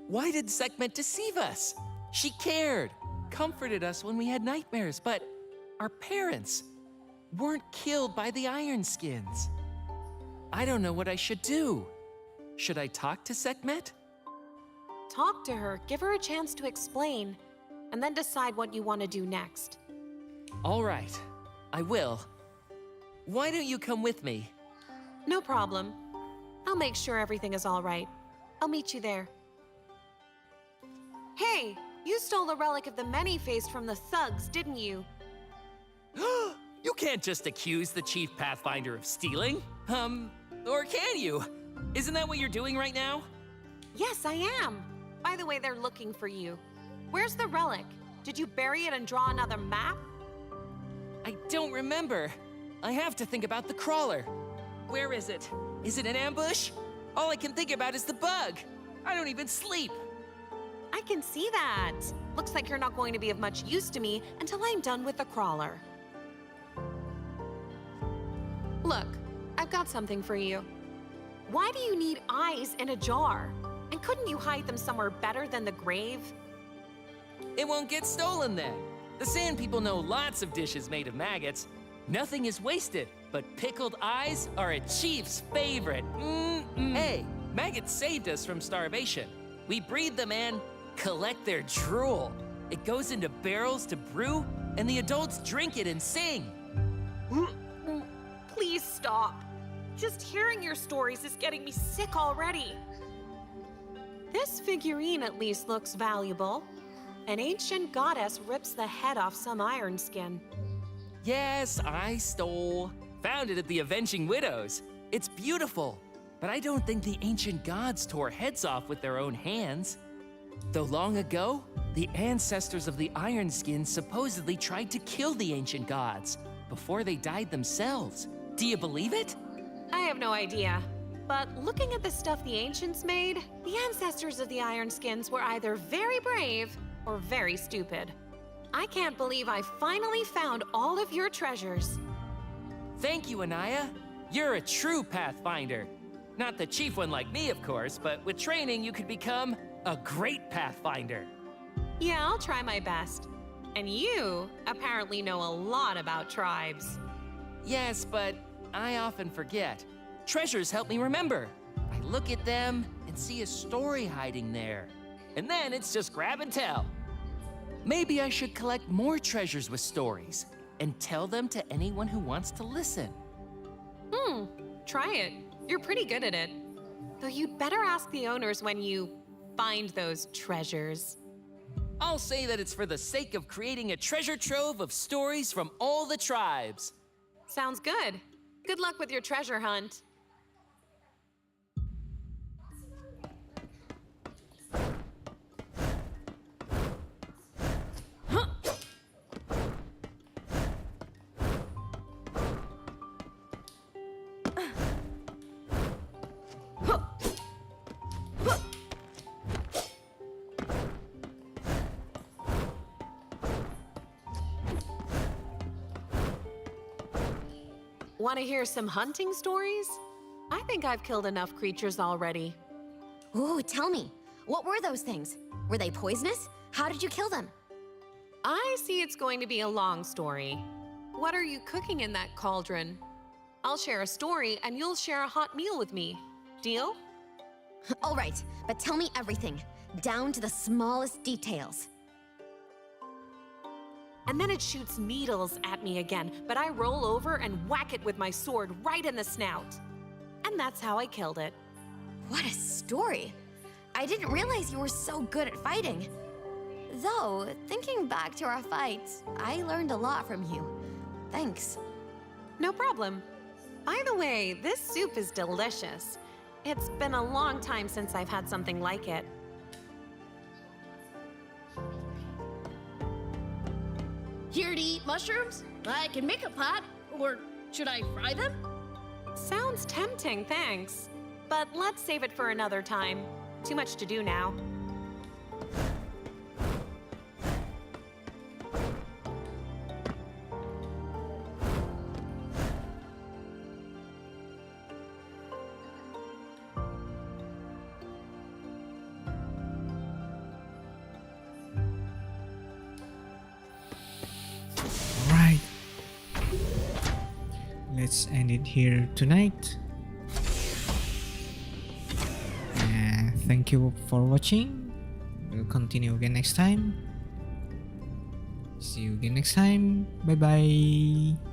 Why did Sekhmet deceive us? She cared, comforted us when we had nightmares, but our parents weren't killed by the Iron Skins. I don't know what I should do. Should I talk to Sekhmet?
Talk to her, give her a chance to explain, and then decide what you want to do next.
All right, I will. Why don't you come with me?
No problem. I'll make sure everything is all right. I'll meet you there. Hey, you stole the relic of the Many-Faced from the thugs, didn't you?
You can't just accuse the Chief Pathfinder of stealing. Or can you? Isn't that what you're doing right now?
Yes, I am. By the way, they're looking for you. Where's the relic? Did you bury it and draw another map?
I don't remember. I have to think about the crawler. Where is it? Is it an ambush? All I can think about is the bug. I don't even sleep.
I can see that. Looks like you're not going to be of much use to me until I'm done with the crawler. Look, I've got something for you. Why do you need eyes in a jar? And couldn't you hide them somewhere better than the grave?
It won't get stolen then. The Sand People know lots of dishes made of maggots. Nothing is wasted, but pickled eyes are a chief's favorite. Hey, maggots saved us from starvation. We breed them and collect their drool. It goes into barrels to brew, and the adults drink it and sing.
Please stop. Just hearing your stories is getting me sick already. This figurine at least looks valuable. An ancient goddess rips the head off some iron skin.
Yes, I stole. Found it at the Avenging Widows. It's beautiful, but I don't think the ancient gods tore heads off with their own hands. Though long ago, the ancestors of the Iron Skins supposedly tried to kill the ancient gods before they died themselves. Do you believe it?
I have no idea. But looking at the stuff the ancients made, the ancestors of the Iron Skins were either very brave or very stupid. I can't believe I finally found all of your treasures.
Thank you, INAYAH. You're a true Pathfinder. Not the chief one like me, of course, but with training you could become a great Pathfinder.
Yeah, I'll try my best. And you apparently know a lot about tribes.
Yes, but I often forget. Treasures help me remember. I look at them and see a story hiding there. And then it's just grab and tell. Maybe I should collect more treasures with stories and tell them to anyone who wants to listen.
Try it. You're pretty good at it. Though you'd better ask the owners when you find those treasures.
I'll say that it's for the sake of creating a treasure trove of stories from all the tribes.
Sounds good. Good luck with your treasure hunt. Want to hear some hunting stories? I think I've killed enough creatures already.
Ooh, tell me. What were those things? Were they poisonous? How did you kill them?
I see it's going to be a long story. What are you cooking in that cauldron? I'll share a story and you'll share a hot meal with me. Deal?
All right, but tell me everything, down to the smallest details.
And then it shoots needles at me again, but I roll over and whack it with my sword right in the snout. And that's how I killed it.
What a story. I didn't realize you were so good at fighting. Though, thinking back to our fights, I learned a lot from you. Thanks.
No problem. By the way, this soup is delicious. It's been a long time since I've had something like it.
Here to eat mushrooms? I can make a pot. Or should I fry them?
Sounds tempting, thanks. But let's save it for another time. Too much to do now.
Right. Let's end it here tonight. Thank you for watching. We'll continue again next time. See you again next time. Bye bye.